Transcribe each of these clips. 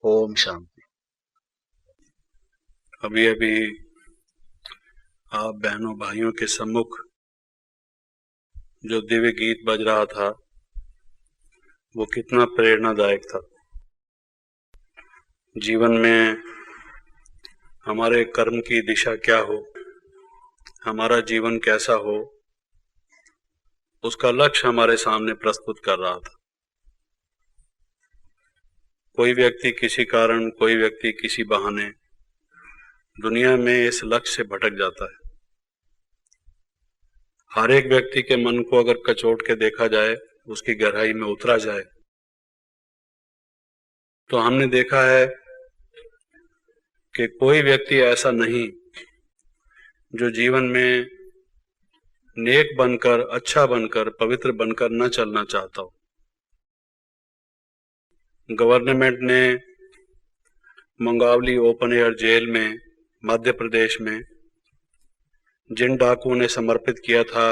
ओम शांति। अभी अभी आप बहनों भाइयों के सम्मुख जो दिव्य गीत बज रहा था वो कितना प्रेरणादायक था। जीवन में हमारे कर्म की दिशा क्या हो, हमारा जीवन कैसा हो, उसका लक्ष्य हमारे सामने प्रस्तुत कर रहा था। कोई व्यक्ति किसी कारण, कोई व्यक्ति किसी बहाने दुनिया में इस लक्ष्य से भटक जाता है। हर एक व्यक्ति के मन को अगर कचोट के देखा जाए, उसकी गहराई में उतरा जाए, तो हमने देखा है कि कोई व्यक्ति ऐसा नहीं जो जीवन में नेक बनकर, अच्छा बनकर, पवित्र बनकर न चलना चाहता हो। गवर्नमेंट ने मंगावली ओपन एयर जेल में मध्य प्रदेश में जिन डाकुओं ने समर्पित किया था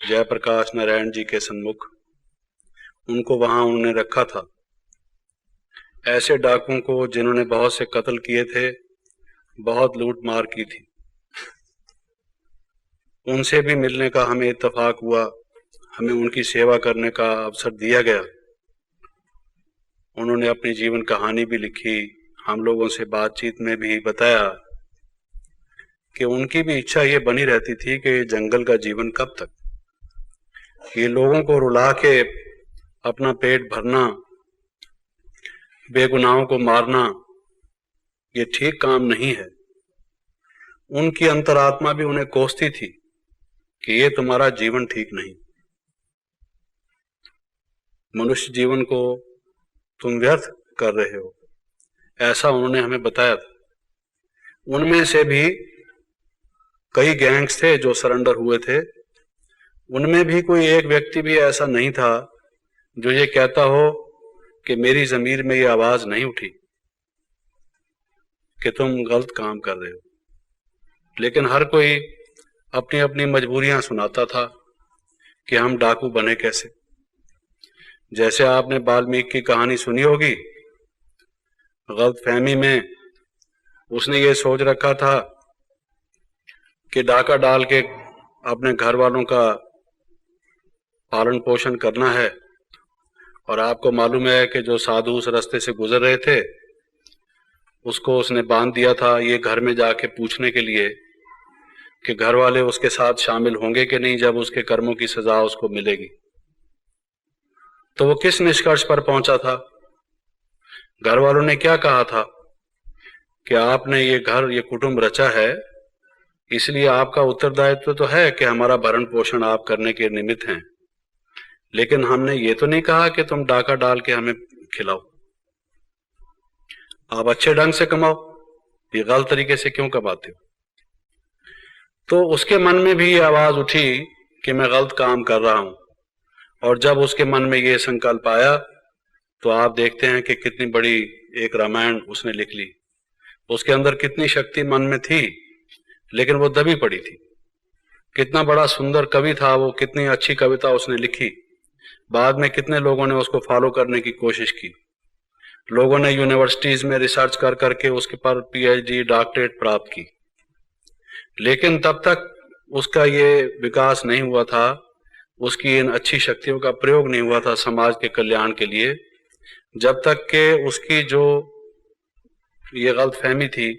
जयप्रकाश नारायण जी के सन्मुख, उनको वहां उन्होंने रखा था। ऐसे डाकुओं को जिन्होंने बहुत से कत्ल किए थे, बहुत लूट मार की थी, उनसे भी मिलने का हमें इत्तेफाक हुआ, हमें उनकी सेवा करने का अवसर दिया गया। उन्होंने अपनी जीवन कहानी भी लिखी, हम लोगों से बातचीत में भी बताया कि उनकी भी इच्छा ये बनी रहती थी कि जंगल का जीवन कब तक, ये लोगों को रुला के अपना पेट भरना, बेगुनाहों को मारना, ये ठीक काम नहीं है। उनकी अंतरात्मा भी उन्हें कोसती थी कि ये तुम्हारा जीवन ठीक नहीं, मनुष्य जीवन को तुम व्यर्थ कर रहे हो, ऐसा उन्होंने हमें बताया था। उनमें से भी कई गैंग्स थे जो सरेंडर हुए थे, उनमें भी कोई एक व्यक्ति भी ऐसा नहीं था जो ये कहता हो कि मेरी ज़मीर में ये आवाज नहीं उठी कि तुम गलत काम कर रहे हो। लेकिन हर कोई अपनी अपनी मजबूरियां सुनाता था कि हम डाकू बने कैसे। जैसे आपने वाल्मीकि की कहानी सुनी होगी, गलतफहमी में उसने ये सोच रखा था कि डाका डाल के अपने घर वालों का पालन पोषण करना है, और आपको मालूम है कि जो साधु उस रास्ते से गुजर रहे थे उसको उसने बांध दिया था ये घर में जाके पूछने के लिए कि घर वाले उसके साथ शामिल होंगे कि नहीं जब उसके कर्मों की सजा उसको मिलेगी। तो वो किस निष्कर्ष पर पहुंचा था? घर वालों ने क्या कहा था कि आपने ये घर, ये कुटुंब रचा है, इसलिए आपका उत्तरदायित्व तो है कि हमारा भरण पोषण आप करने के निमित्त हैं, लेकिन हमने ये तो नहीं कहा कि तुम डाका डाल के हमें खिलाओ, आप अच्छे ढंग से कमाओ, ये गलत तरीके से क्यों कमाते हो? तो उसके मन में भी ये आवाज उठी कि मैं गलत काम कर रहा हूं, और जब उसके मन में ये संकल्प आया तो आप देखते हैं कि कितनी बड़ी एक रामायण उसने लिख ली। उसके अंदर कितनी शक्ति मन में थी, लेकिन वो दबी पड़ी थी। कितना बड़ा सुंदर कवि था वो, कितनी अच्छी कविता उसने लिखी। बाद में कितने लोगों ने उसको फॉलो करने की कोशिश की, लोगों ने यूनिवर्सिटीज में रिसर्च कर करके उसके पर पीएचडी, डॉक्टरेट प्राप्त की, लेकिन तब तक उसका ये विकास नहीं हुआ था, उसकी इन अच्छी शक्तियों का प्रयोग नहीं हुआ था समाज के कल्याण के लिए, जब तक कि उसकी जो ये गलतफहमी थी,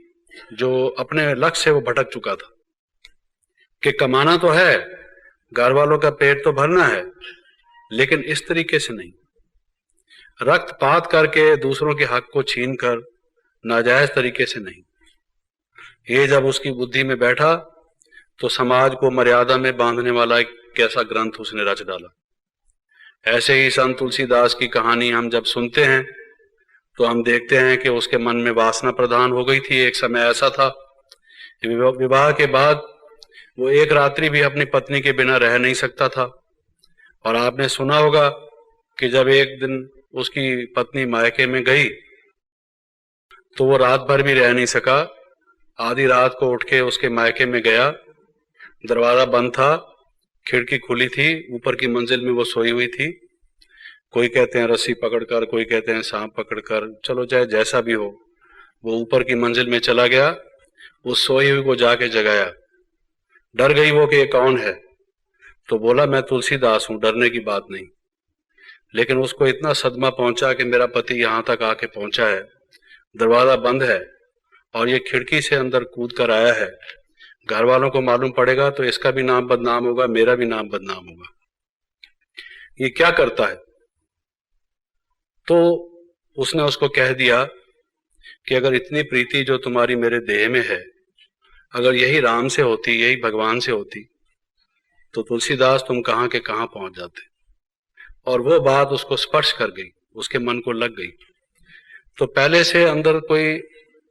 जो अपने लक्ष्य से वो भटक चुका था कि कमाना तो है, घर वालों का पेट तो भरना है, लेकिन इस तरीके से नहीं, रक्तपात करके दूसरों के हक को छीनकर नाजायज तरीके से नहीं। ये जब उसकी बुद्धि में बैठा तो समाज को मर्यादा में बांधने वाला एक कैसा ग्रंथ उसने रच डाला। ऐसे ही संत तुलसीदास की कहानी हम जब सुनते हैं तो हम देखते हैं कि उसके मन में वासना प्रधान हो गई थी। एक समय ऐसा था, विवाह के बाद वो एक रात्रि भी अपनी पत्नी के बिना रह नहीं सकता था, और आपने सुना होगा कि जब एक दिन उसकी पत्नी मायके में गई तो वो रात भर भी रह नहीं सका। आधी रात को उठ के उसके मायके में गया, दरवाजा बंद था, खिड़की खुली थी, ऊपर की मंजिल में वो सोई हुई थी। कोई कहते हैं रस्सी पकड़कर, कोई कहते हैं सांप पकड़कर, चलो चाहे जैसा भी हो, वो ऊपर की मंजिल में चला गया, उस सोई हुई को जाके जगाया। डर गई वो कि ये कौन है, तो बोला मैं तुलसीदास हूं, डरने की बात नहीं। लेकिन उसको इतना सदमा पहुंचा कि मेरा पति यहां तक आके पहुंचा है, दरवाजा बंद है और ये खिड़की से अंदर कूद कर आया है। घर वालों को मालूम पड़ेगा तो इसका भी नाम बदनाम होगा, मेरा भी नाम बदनाम होगा। ये क्या करता है? तो उसने उसको कह दिया कि अगर इतनी प्रीति जो तुम्हारी मेरे देह में है, अगर यही राम से होती, यही भगवान से होती, तो तुलसीदास तुम कहां के कहां पहुंच जाते। और वो बात उसको स्पर्श कर गई, उसके मन को लग गई। तो पहले से अंदर कोई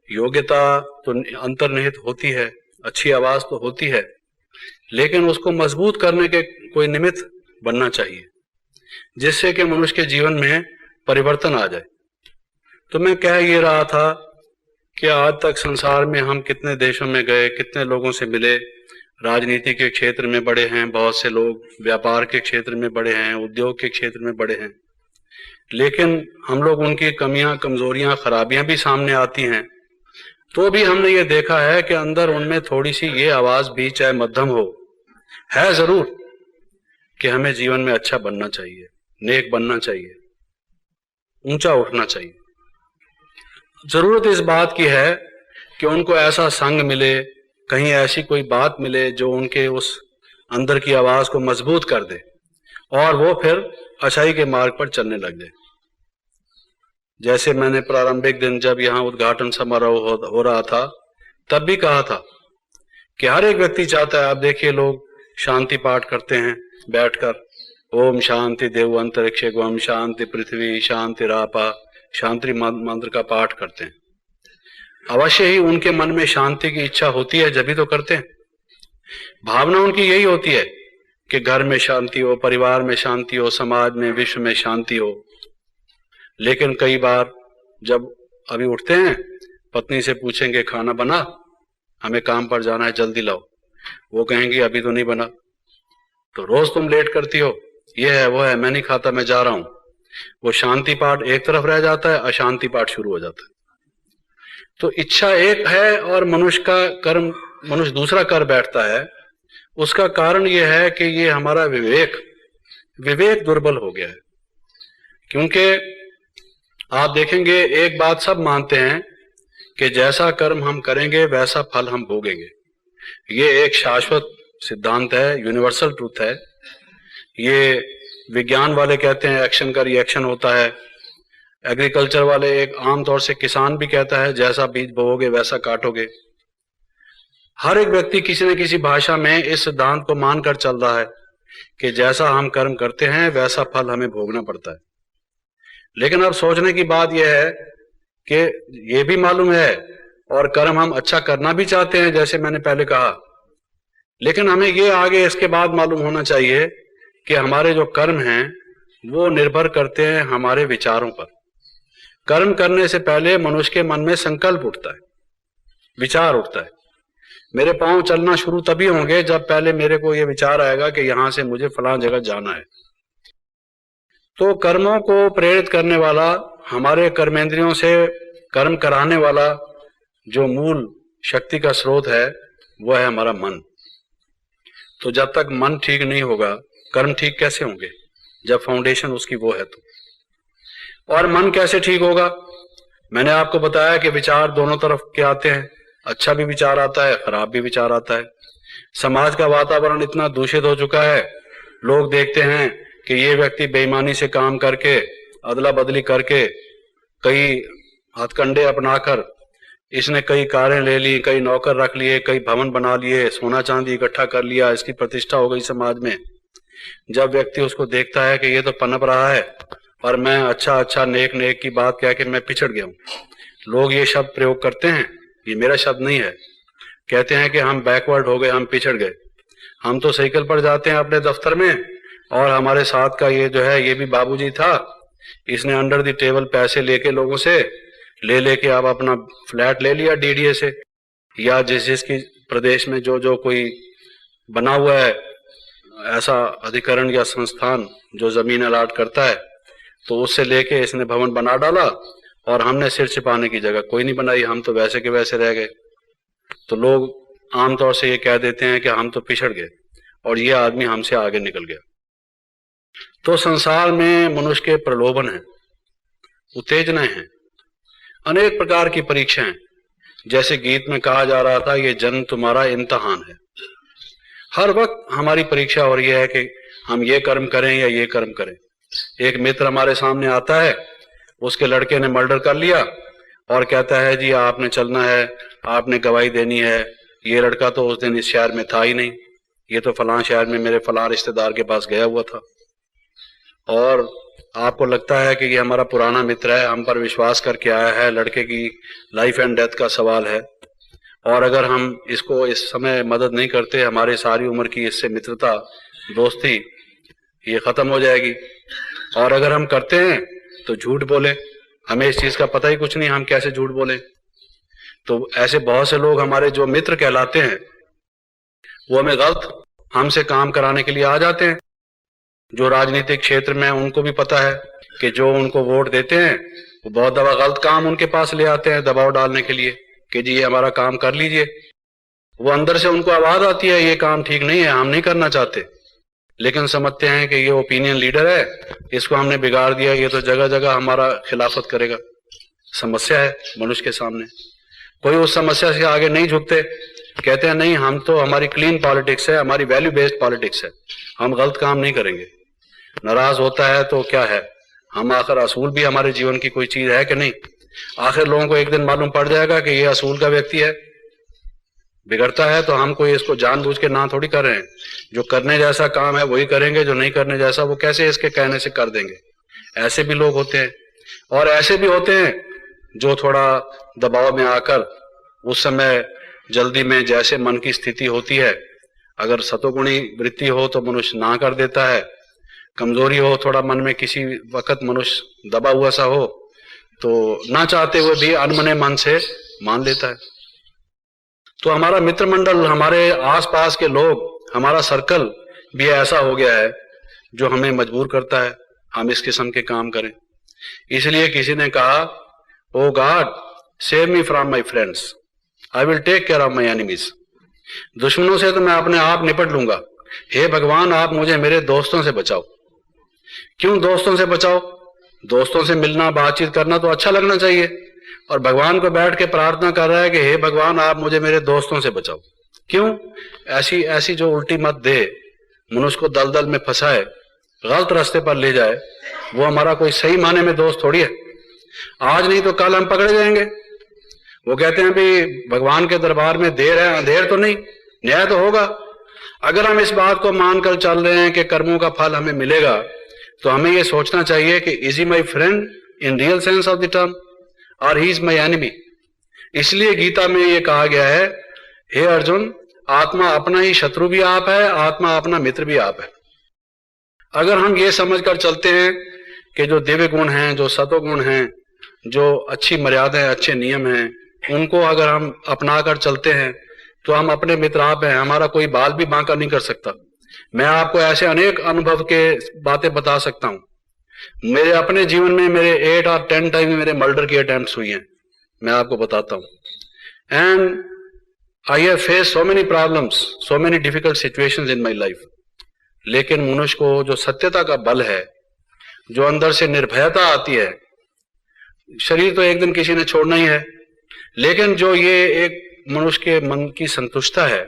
योग्यता तो अंतर्निहित होती है, अच्छी आवाज तो होती है, लेकिन उसको मजबूत करने के कोई निमित्त बनना चाहिए, जिससे कि मनुष्य के जीवन में परिवर्तन आ जाए। तो मैं कह ये रहा था कि आज तक संसार में हम कितने देशों में गए, कितने लोगों से मिले, राजनीति के क्षेत्र में बड़े हैं बहुत से लोग, व्यापार के क्षेत्र में बड़े हैं, उद्योग के क्षेत्र में बड़े हैं, लेकिन हम लोग उनकी कमियां, कमजोरियां, खराबियां भी सामने आती हैं, तो भी हमने ये देखा है कि अंदर उनमें थोड़ी सी ये आवाज भी, चाहे मध्यम हो, है जरूर कि हमें जीवन में अच्छा बनना चाहिए, नेक बनना चाहिए, ऊंचा उठना चाहिए। जरूरत इस बात की है कि उनको ऐसा संग मिले, कहीं ऐसी कोई बात मिले जो उनके उस अंदर की आवाज को मजबूत कर दे और वो फिर अच्छाई के मार्ग पर चलने लग जाए। जैसे मैंने प्रारंभिक दिन जब यहाँ उद्घाटन समारोह हो रहा था, तब भी कहा था कि हर एक व्यक्ति चाहता है, आप देखिए लोग शांति पाठ करते हैं बैठकर, ओम शांति देव अंतरिक्ष गम शांति पृथ्वी शांति रापा, शांति मंत्र का पाठ करते हैं। अवश्य ही उनके मन में शांति की इच्छा होती है, जब ही तो करते हैं। भावना उनकी यही होती है कि घर में शांति हो, परिवार में शांति हो, समाज में, विश्व में शांति हो। लेकिन कई बार जब अभी उठते हैं, पत्नी से पूछेंगे खाना बना, हमें काम पर जाना है, जल्दी लाओ, वो कहेंगे अभी तो नहीं बना। तो रोज तुम लेट करती हो, ये है वो है, मैं नहीं खाता, मैं जा रहा हूं। वो शांति पाठ एक तरफ रह जाता है, अशांति पाठ शुरू हो जाता है। तो इच्छा एक है और मनुष्य का कर्म, मनुष्य दूसरा कर बैठता है। उसका कारण यह है कि ये हमारा विवेक दुर्बल हो गया है। क्योंकि आप देखेंगे, एक बात सब मानते हैं कि जैसा कर्म हम करेंगे वैसा फल हम भोगेंगे। ये एक शाश्वत सिद्धांत है, यूनिवर्सल ट्रूथ है। ये विज्ञान वाले कहते हैं एक्शन का रिएक्शन होता है, एग्रीकल्चर वाले, एक आमतौर से किसान भी कहता है जैसा बीज बोओगे वैसा काटोगे। हर एक व्यक्ति किसी न किसी भाषा में इस सिद्धांत को मानकर चल रहा है कि जैसा हम कर्म करते हैं वैसा फल हमें भोगना पड़ता है। लेकिन अब सोचने की बात यह है कि ये भी मालूम है और कर्म हम अच्छा करना भी चाहते हैं, जैसे मैंने पहले कहा, लेकिन हमें ये आगे इसके बाद मालूम होना चाहिए कि हमारे जो कर्म हैं वो निर्भर करते हैं हमारे विचारों पर। कर्म करने से पहले मनुष्य के मन में संकल्प उठता है, विचार उठता है। मेरे पांव चलना शुरू तभी होंगे जब पहले मेरे को ये विचार आएगा कि यहां से मुझे फलां जगह जाना है। तो कर्मों को प्रेरित करने वाला, हमारे कर्मेंद्रियों से कर्म कराने वाला जो मूल शक्ति का स्रोत है वो है हमारा मन। तो जब तक मन ठीक नहीं होगा, कर्म ठीक कैसे होंगे जब फाउंडेशन उसकी वो है तो। और मन कैसे ठीक होगा? मैंने आपको बताया कि विचार दोनों तरफ के आते हैं, अच्छा भी विचार आता है, खराब भी विचार आता है। समाज का वातावरण इतना दूषित हो चुका है, लोग देखते हैं कि ये व्यक्ति बेईमानी से काम करके, अदला बदली करके, कई हथकंडे अपनाकर इसने कई कारें ले ली, कई नौकर रख लिए, कई भवन बना लिए, सोना चांदी इकट्ठा कर लिया, इसकी प्रतिष्ठा हो गई समाज में। जब व्यक्ति उसको देखता है कि ये तो पनप रहा है और मैं अच्छा नेक नेक की बात कह के मैं पिछड़ गया हूं, लोग ये शब्द प्रयोग करते हैं, ये मेरा शब्द नहीं है, कहते हैं कि हम बैकवर्ड हो गए, हम पिछड़ गए। हम तो साइकिल पर जाते हैं अपने दफ्तर में और हमारे साथ का ये जो है, ये भी बाबूजी था, इसने अंडर द टेबल पैसे लेके लोगों से लेके अब अपना फ्लैट ले लिया डीडीए से, या जिसकी प्रदेश में जो कोई बना हुआ है ऐसा अधिकरण या संस्थान जो जमीन अलाट करता है, तो उससे लेके इसने भवन बना डाला और हमने सिर छिपाने की जगह कोई नहीं बनाई, हम तो वैसे के वैसे रह गए। तो लोग आमतौर से ये कह देते हैं कि हम तो पिछड़ गए और ये आदमी हमसे आगे निकल गया। तो संसार में मनुष्य के प्रलोभन हैं, उत्तेजनाएं हैं, अनेक प्रकार की परीक्षाएं। जैसे गीत में कहा जा रहा था, ये जन्म तुम्हारा इम्तहान है। हर वक्त हमारी परीक्षा हो रही है कि हम ये कर्म करें या ये कर्म करें। एक मित्र हमारे सामने आता है, उसके लड़के ने मर्डर कर लिया और कहता है जी आपने चलना है, आपने गवाही देनी है। ये लड़का तो उस दिन इस शहर में था ही नहीं, ये तो फलां शहर में मेरे फलां रिश्तेदार के पास गया हुआ था। और आपको लगता है कि ये हमारा पुराना मित्र है, हम पर विश्वास करके आया है, लड़के की लाइफ एंड डेथ का सवाल है, और अगर हम इसको इस समय मदद नहीं करते, हमारी सारी उम्र की इससे मित्रता दोस्ती ये खत्म हो जाएगी। और अगर हम करते हैं तो झूठ बोले, हमें इस चीज का पता ही कुछ नहीं, हम कैसे झूठ बोले। तो ऐसे बहुत से लोग हमारे जो मित्र कहलाते हैं वो हमें गलत हमसे काम कराने के लिए आ जाते हैं। जो राजनीतिक क्षेत्र में उनको भी पता है कि जो उनको वोट देते हैं वो बहुत दफा गलत काम उनके पास ले आते हैं दबाव डालने के लिए कि जी ये हमारा काम कर लीजिए। वो अंदर से उनको आवाज आती है ये काम ठीक नहीं है, हम नहीं करना चाहते, लेकिन समझते हैं कि ये ओपिनियन लीडर है, इसको हमने बिगाड़ दिया, ये तो जगह जगह हमारा खिलाफत करेगा। समस्या है मनुष्य के सामने, कोई उस समस्या से आगे नहीं झुकते, कहते हैं नहीं हम तो, हमारी क्लीन पॉलिटिक्स है, हमारी वैल्यू बेस्ड पॉलिटिक्स है, हम गलत काम नहीं करेंगे। नाराज होता है तो क्या है, हम आखिर असूल भी हमारे जीवन की कोई चीज है कि नहीं। आखिर लोगों को एक दिन मालूम पड़ जाएगा कि ये असूल का व्यक्ति है, बिगड़ता है तो हम कोई इसको जानबूझ के ना थोड़ी कर रहे हैं। जो करने जैसा काम है वही करेंगे, जो नहीं करने जैसा वो कैसे इसके कहने से कर देंगे। ऐसे भी लोग होते हैं, और ऐसे भी होते हैं जो थोड़ा दबाव में आकर उस समय जल्दी में जैसे मन की स्थिति होती है, अगर सतोगुणी वृत्ति हो तो मनुष्य ना कर देता है, कमजोरी हो थोड़ा मन में किसी वक्त मनुष्य दबा हुआ सा हो तो ना चाहते हुए भी अनमने मन से मान लेता है। तो हमारा मित्र मंडल, हमारे आसपास के लोग, हमारा सर्कल भी ऐसा हो गया है जो हमें मजबूर करता है हम इस किस्म के काम करें। इसलिए किसी ने कहा, O God save me from my friends, I will take care of my enemies. दुश्मनों से तो मैं अपने आप निपट लूंगा, हे भगवान आप मुझे मेरे दोस्तों से बचाओ। क्यों दोस्तों से बचाओ? दोस्तों से मिलना बातचीत करना तो अच्छा लगना चाहिए, और भगवान को बैठ के प्रार्थना कर रहा है कि हे भगवान आप मुझे मेरे दोस्तों से बचाओ। क्यों? ऐसी ऐसी जो उल्टी मत दे, मनुष्य को दलदल में फंसाए, गलत रास्ते पर ले जाए, वो हमारा कोई सही माने में दोस्त थोड़ी है। आज नहीं तो कल हम पकड़े जाएंगे। वो कहते हैं भी भगवान के दरबार में देर है, अंधेर तो नहीं, न्याय तो होगा। अगर हम इस बात को मानकर चल रहे हैं कि कर्मों का फल हमें मिलेगा, तो हमें यह सोचना चाहिए कि is he my friend in real sense of the term और ही इज माई एनिमी। इसलिए गीता में यह कहा गया है, हे अर्जुन आत्मा अपना ही शत्रु भी आप है, आत्मा अपना मित्र भी आप है। अगर हम ये समझकर चलते हैं कि जो दिव्य गुण हैं, जो सतोगुण हैं, जो अच्छी मर्यादा है, अच्छे नियम हैं, उनको अगर हम अपना कर चलते हैं तो हम अपने मित्र आप हैं, हमारा कोई बाल भी बांका नहीं कर सकता। मैं आपको ऐसे अनेक अनुभव के बातें बता सकता हूं। मेरे अपने जीवन में मेरे 8 और 10 टाइम मेरे मर्डर की अटेम्प्ट्स हुई हैं, मैं आपको बताता हूं। And I have face so many problems, so many difficult situations in my life. लेकिन मनुष्य को जो सत्यता का बल है, जो अंदर से निर्भयता आती है, शरीर तो एक दिन किसी ने छोड़ना ही है, लेकिन जो ये एक मनुष्य के मन की संतुष्टता है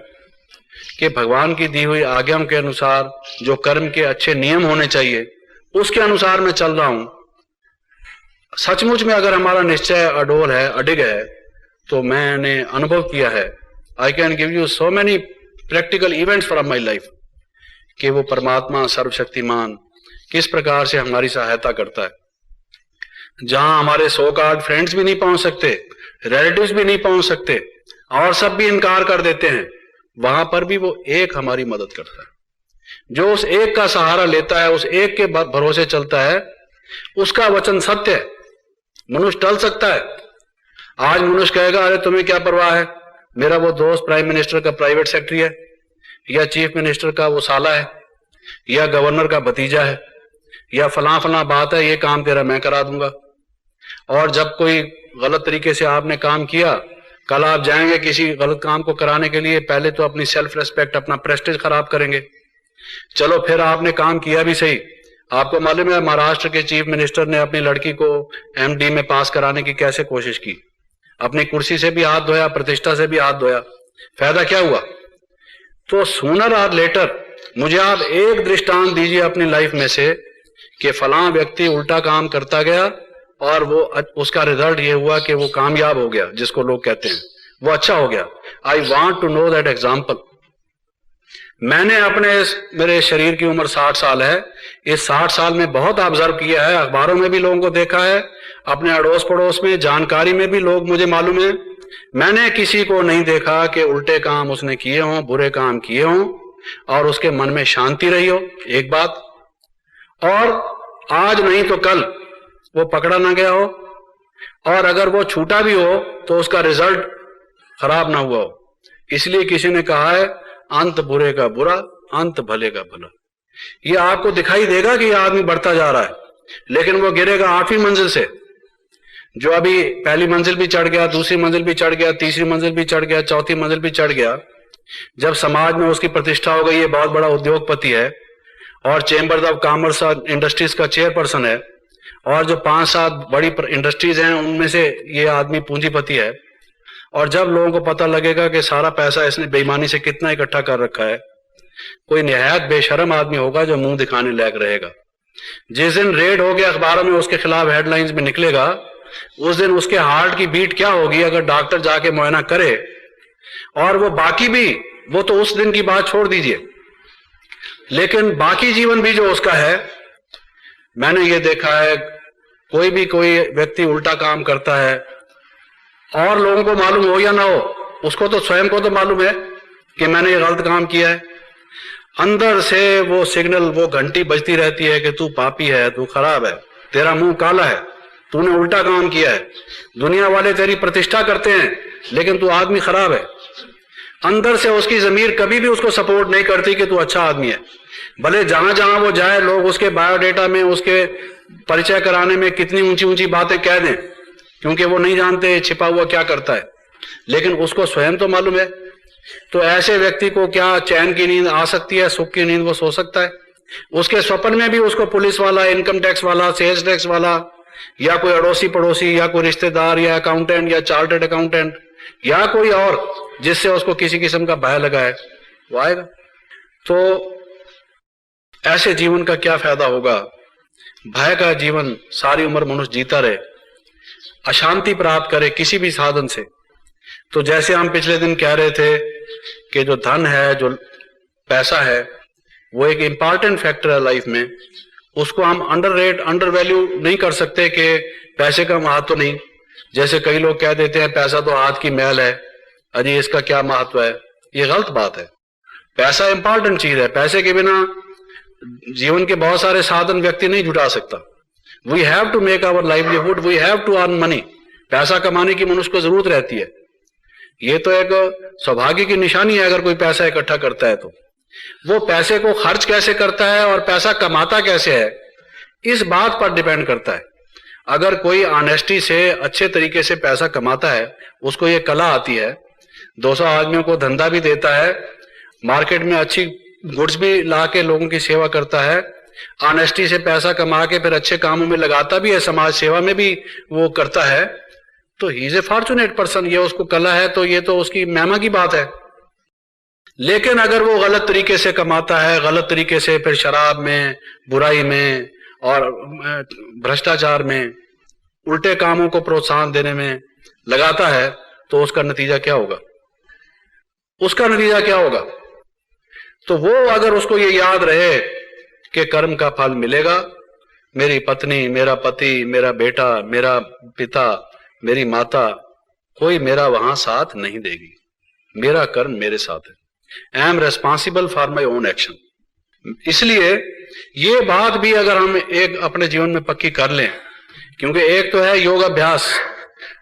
कि भगवान की दी हुई आज्ञाओं के अनुसार जो कर्म के अच्छे नियम होने चाहिए उसके अनुसार मैं चल रहा हूं। सचमुच में अगर हमारा निश्चय अडोल है, अडिग है, तो मैंने अनुभव किया है, I can give you so many practical events from my life, कि वो परमात्मा सर्वशक्तिमान किस प्रकार से हमारी सहायता करता है। जहां हमारे सो कॉल्ड फ्रेंड्स भी नहीं पहुंच सकते, रिलेटिव्स भी नहीं पहुंच सकते, और सब भी इनकार कर देते हैं, वहां पर भी वो एक हमारी मदद करता है। जो उस एक का सहारा लेता है, उस एक के भरोसे चलता है, उसका वचन सत्य है। मनुष्य टल सकता है। आज मनुष्य कहेगा अरे तुम्हें क्या परवाह है, मेरा वो दोस्त प्राइम मिनिस्टर का प्राइवेट सेक्रेटरी है, या चीफ मिनिस्टर का वो साला है, या गवर्नर का भतीजा है, या फलां फलां बात है, ये काम तेरा मैं करा दूंगा। और जब कोई गलत तरीके से आपने काम किया, कल आप जाएंगे किसी गलत काम को कराने के लिए, पहले तो अपनी सेल्फ रेस्पेक्ट, अपना प्रेस्टीज खराब करेंगे। चलो फिर आपने काम किया भी सही, आपको मालूम है महाराष्ट्र के चीफ मिनिस्टर ने अपनी लड़की को एमडी में पास कराने की कैसे कोशिश की, अपनी कुर्सी से भी हाथ धोया, प्रतिष्ठा से भी हाथ धोया, फायदा क्या हुआ? तो सूनर और लेटर मुझे आप एक दृष्टांत दीजिए अपनी लाइफ में से कि फलां व्यक्ति उल्टा काम करता गया और वो उसका रिजल्ट ये हुआ कि वो कामयाब हो गया, जिसको लोग कहते हैं वो अच्छा हो गया। I want to know that example. मैंने अपने मेरे शरीर की उम्र 60 साल है, इस 60 साल में बहुत ऑब्जर्व किया है, अखबारों में भी लोगों को देखा है, अपने अड़ोस पड़ोस में जानकारी में भी लोग मुझे मालूम है, मैंने किसी को नहीं देखा कि उल्टे काम उसने किए हों, बुरे काम किए हों और उसके मन में शांति रही हो। एक बात, और आज नहीं तो कल वो पकड़ा ना गया हो, और अगर वो छूटा भी हो तो उसका रिजल्ट खराब ना हुआ हो। इसलिए किसी ने कहा है अंत बुरे का बुरा, अंत भले का भला। ये आपको दिखाई देगा कि ये आदमी बढ़ता जा रहा है, लेकिन वो गिरेगा 8वीं मंजिल से। जो अभी पहली मंजिल भी चढ़ गया, दूसरी मंजिल भी चढ़ गया, तीसरी मंजिल भी चढ़ गया, चौथी मंजिल भी चढ़ गया, जब समाज में उसकी प्रतिष्ठा हो गई, ये बहुत बड़ा उद्योगपति है और चेंबर ऑफ कॉमर्स और इंडस्ट्रीज का चेयरपर्सन है, और जो 5-7 बड़ी इंडस्ट्रीज हैं उनमें से ये आदमी पूंजीपति है, और जब लोगों को पता लगेगा कि सारा पैसा इसने बेईमानी से कितना इकट्ठा कर रखा है, कोई निहायत बेशर्म आदमी होगा जो मुंह दिखाने लायक रहेगा। जिस दिन रेड हो गया अखबारों में उसके खिलाफ हेडलाइंस में निकलेगा, उस दिन उसके हार्ट की बीट क्या होगी अगर डॉक्टर जाके मुआयना करे, और वो बाकी भी, वो तो उस दिन की बात छोड़ दीजिए, लेकिन बाकी जीवन भी जो उसका है, मैंने ये देखा है कोई व्यक्ति उल्टा काम करता है और लोगों को मालूम हो या ना हो, उसको तो स्वयं को तो मालूम है कि मैंने ये गलत काम किया है, अंदर से वो सिग्नल, वो घंटी बजती रहती है कि तू पापी है, तू खराब है, तेरा मुंह काला है, तूने उल्टा काम किया है, दुनिया वाले तेरी प्रतिष्ठा करते हैं लेकिन तू आदमी खराब है। अंदर से उसकी जमीर कभी भी उसको सपोर्ट नहीं करती कि तू अच्छा आदमी है, भले जहां जहां वो जाए लोग उसके बायोडेटा में, उसके परिचय कराने में कितनी ऊंची ऊंची बातें कह दें, क्योंकि वो नहीं जानते छिपा हुआ क्या करता है, लेकिन उसको स्वयं तो मालूम है। तो ऐसे व्यक्ति को क्या चैन की नींद आ सकती है, सुख की नींद वो सो सकता है? उसके स्वप्न में भी उसको पुलिस वाला, इनकम टैक्स वाला, सेल्स टैक्स वाला, या कोई अड़ोसी पड़ोसी, या कोई रिश्तेदार, या अकाउंटेंट, या चार्टर्ड अकाउंटेंट, या कोई और जिससे उसको किसी किस्म का भय लगा है, वो आएगा। तो ऐसे जीवन का क्या फायदा होगा? भय का जीवन सारी उम्र मनुष्य जीता रहे, अशांति प्राप्त करे किसी भी साधन से। तो जैसे हम पिछले दिन कह रहे थे कि जो धन है, जो पैसा है, वो एक इंपॉर्टेंट फैक्टर है लाइफ में, उसको हम अंडर वैल्यू नहीं कर सकते कि पैसे का महत्व नहीं। जैसे कई लोग कह देते हैं पैसा तो हाथ की मैल है, अरे इसका क्या महत्व है, ये गलत बात है। पैसा इंपॉर्टेंट चीज है, पैसे के बिना जीवन के बहुत सारे साधन व्यक्ति नहीं जुटा सकता। We have to make our livelihood, we have to earn money. पैसा कमाने की मनुष्य को जरूरत रहती है, ये तो एक सौभाग्य की निशानी है अगर कोई पैसा इकट्ठा करता है तो। वो पैसे को खर्च कैसे करता है और पैसा कमाता कैसे है, इस बात पर डिपेंड करता है। अगर कोई ऑनेस्टी से अच्छे तरीके से पैसा कमाता है, उसको ये कला आती है, 200 आदमियों को धंधा भी देता है, मार्केट में अच्छी गुड्स भी ला के लोगों की सेवा करता है, ऑनेस्टी से पैसा कमा के फिर अच्छे कामों में लगाता भी है, समाज सेवा में भी वो करता है, तो he is a fortunate person. ये उसको कला है तो ये तो उसकी महिमा की बात है। लेकिन अगर वो गलत तरीके से कमाता है, गलत तरीके से फिर शराब में, बुराई में और भ्रष्टाचार में, उल्टे कामों को प्रोत्साहन देने में लगाता है, तो उसका नतीजा क्या होगा? उसका नतीजा क्या होगा? तो वो अगर उसको ये याद रहे कि कर्म का फल मिलेगा, मेरी पत्नी, मेरा पति, मेरा बेटा, मेरा पिता, मेरी माता, कोई मेरा वहां साथ नहीं देगी, मेरा कर्म मेरे साथ है, I am responsible for my own action. इसलिए ये बात भी अगर हम एक अपने जीवन में पक्की कर लें, क्योंकि एक तो है योग अभ्यास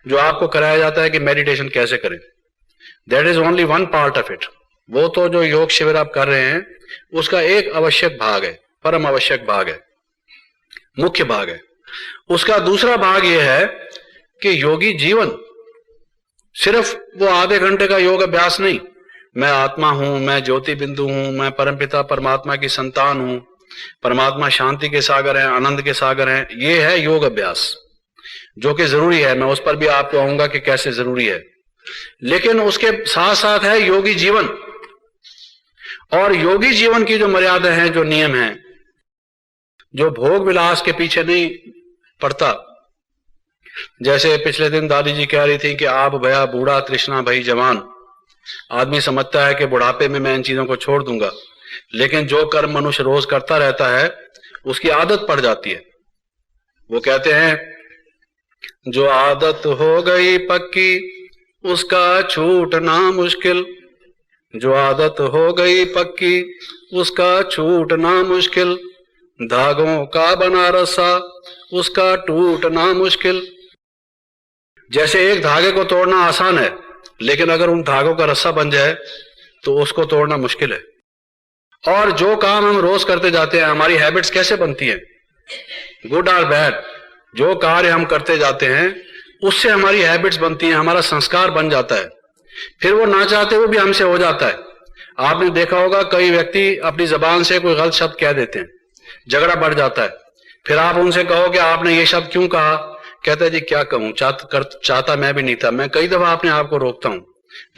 जो आपको कराया जाता है कि मेडिटेशन कैसे करें, that is only one part of it. वो तो जो योग शिविर आप कर रहे हैं उसका एक आवश्यक भाग है, परम आवश्यक भाग है। मुख्य भाग है। उसका दूसरा भाग यह है कि योगी जीवन सिर्फ वो आधे घंटे का योग अभ्यास नहीं, मैं आत्मा हूं, मैं ज्योति बिंदु हूं, मैं परमपिता परमात्मा की संतान हूं, परमात्मा शांति के सागर हैं, आनंद के सागर हैं, ये है योग अभ्यास जो कि जरूरी है। मैं उस पर भी आपको आऊंगा कि कैसे जरूरी है। लेकिन उसके साथ साथ है योगी जीवन, और योगी जीवन की जो मर्यादा है, जो नियम है, जो भोग विलास के पीछे नहीं पड़ता। जैसे पिछले दिन दादी जी कह रही थी कि आप भया बूढ़ा तृष्णा भई जवान। आदमी समझता है कि बुढ़ापे में मैं इन चीजों को छोड़ दूंगा, लेकिन जो कर्म मनुष्य रोज करता रहता है उसकी आदत पड़ जाती है। वो कहते हैं जो आदत हो गई पक्की उसका छूटना मुश्किल, जो आदत हो गई पक्की उसका छूटना मुश्किल, धागों का बना रस्सा उसका टूटना मुश्किल। जैसे एक धागे को तोड़ना आसान है, लेकिन अगर उन धागों का रस्सा बन जाए तो उसको तोड़ना मुश्किल है। और जो काम हम रोज करते जाते हैं, हमारी हैबिट्स कैसे बनती हैं, गुड और बैड, जो कार्य हम करते जाते हैं उससे हमारी हैबिट्स बनती हैं, हमारा संस्कार बन जाता है। फिर वो ना चाहते हुए भी हमसे हो जाता है। आपने देखा होगा कई व्यक्ति अपनी जबान से कोई गलत शब्द कह देते हैं, झगड़ा बढ़ जाता है। फिर आप उनसे कहो कि आपने ये शब्द क्यों कहा, कहता है जी क्या कहूं, चाहता मैं भी नहीं था। मैं कई दफा अपने आप को रोकता हूं,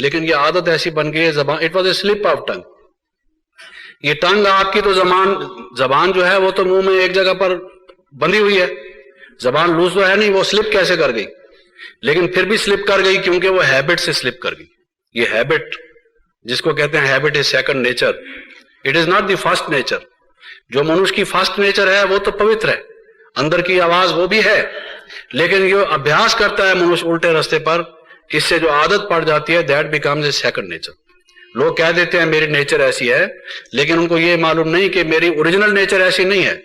लेकिन ये आदत ऐसी बन गई है जबान, it was a slip of tongue. ये टंग आपकी तो जबान जो है वो तो मुंह में एक जगह पर बंधी हुई है, जबान लूज तो है नहीं, वो स्लिप कैसे कर गई। लेकिन फिर भी स्लिप कर गई क्योंकि वो हैबिट से स्लिप कर गई। ये हैबिट जिसको कहते हैं habit is second nature, it is not the first nature. जो मनुष्य की फर्स्ट नेचर है वो तो पवित्र है, अंदर की आवाज वो भी है, लेकिन जो अभ्यास करता है मनुष्य उल्टे रास्ते पर, इससे जो आदत पड़ जाती है that becomes a second nature. लोग कह देते हैं मेरी नेचर ऐसी है, लेकिन उनको ये मालूम नहीं कि मेरी ओरिजिनल नेचर ऐसी नहीं है।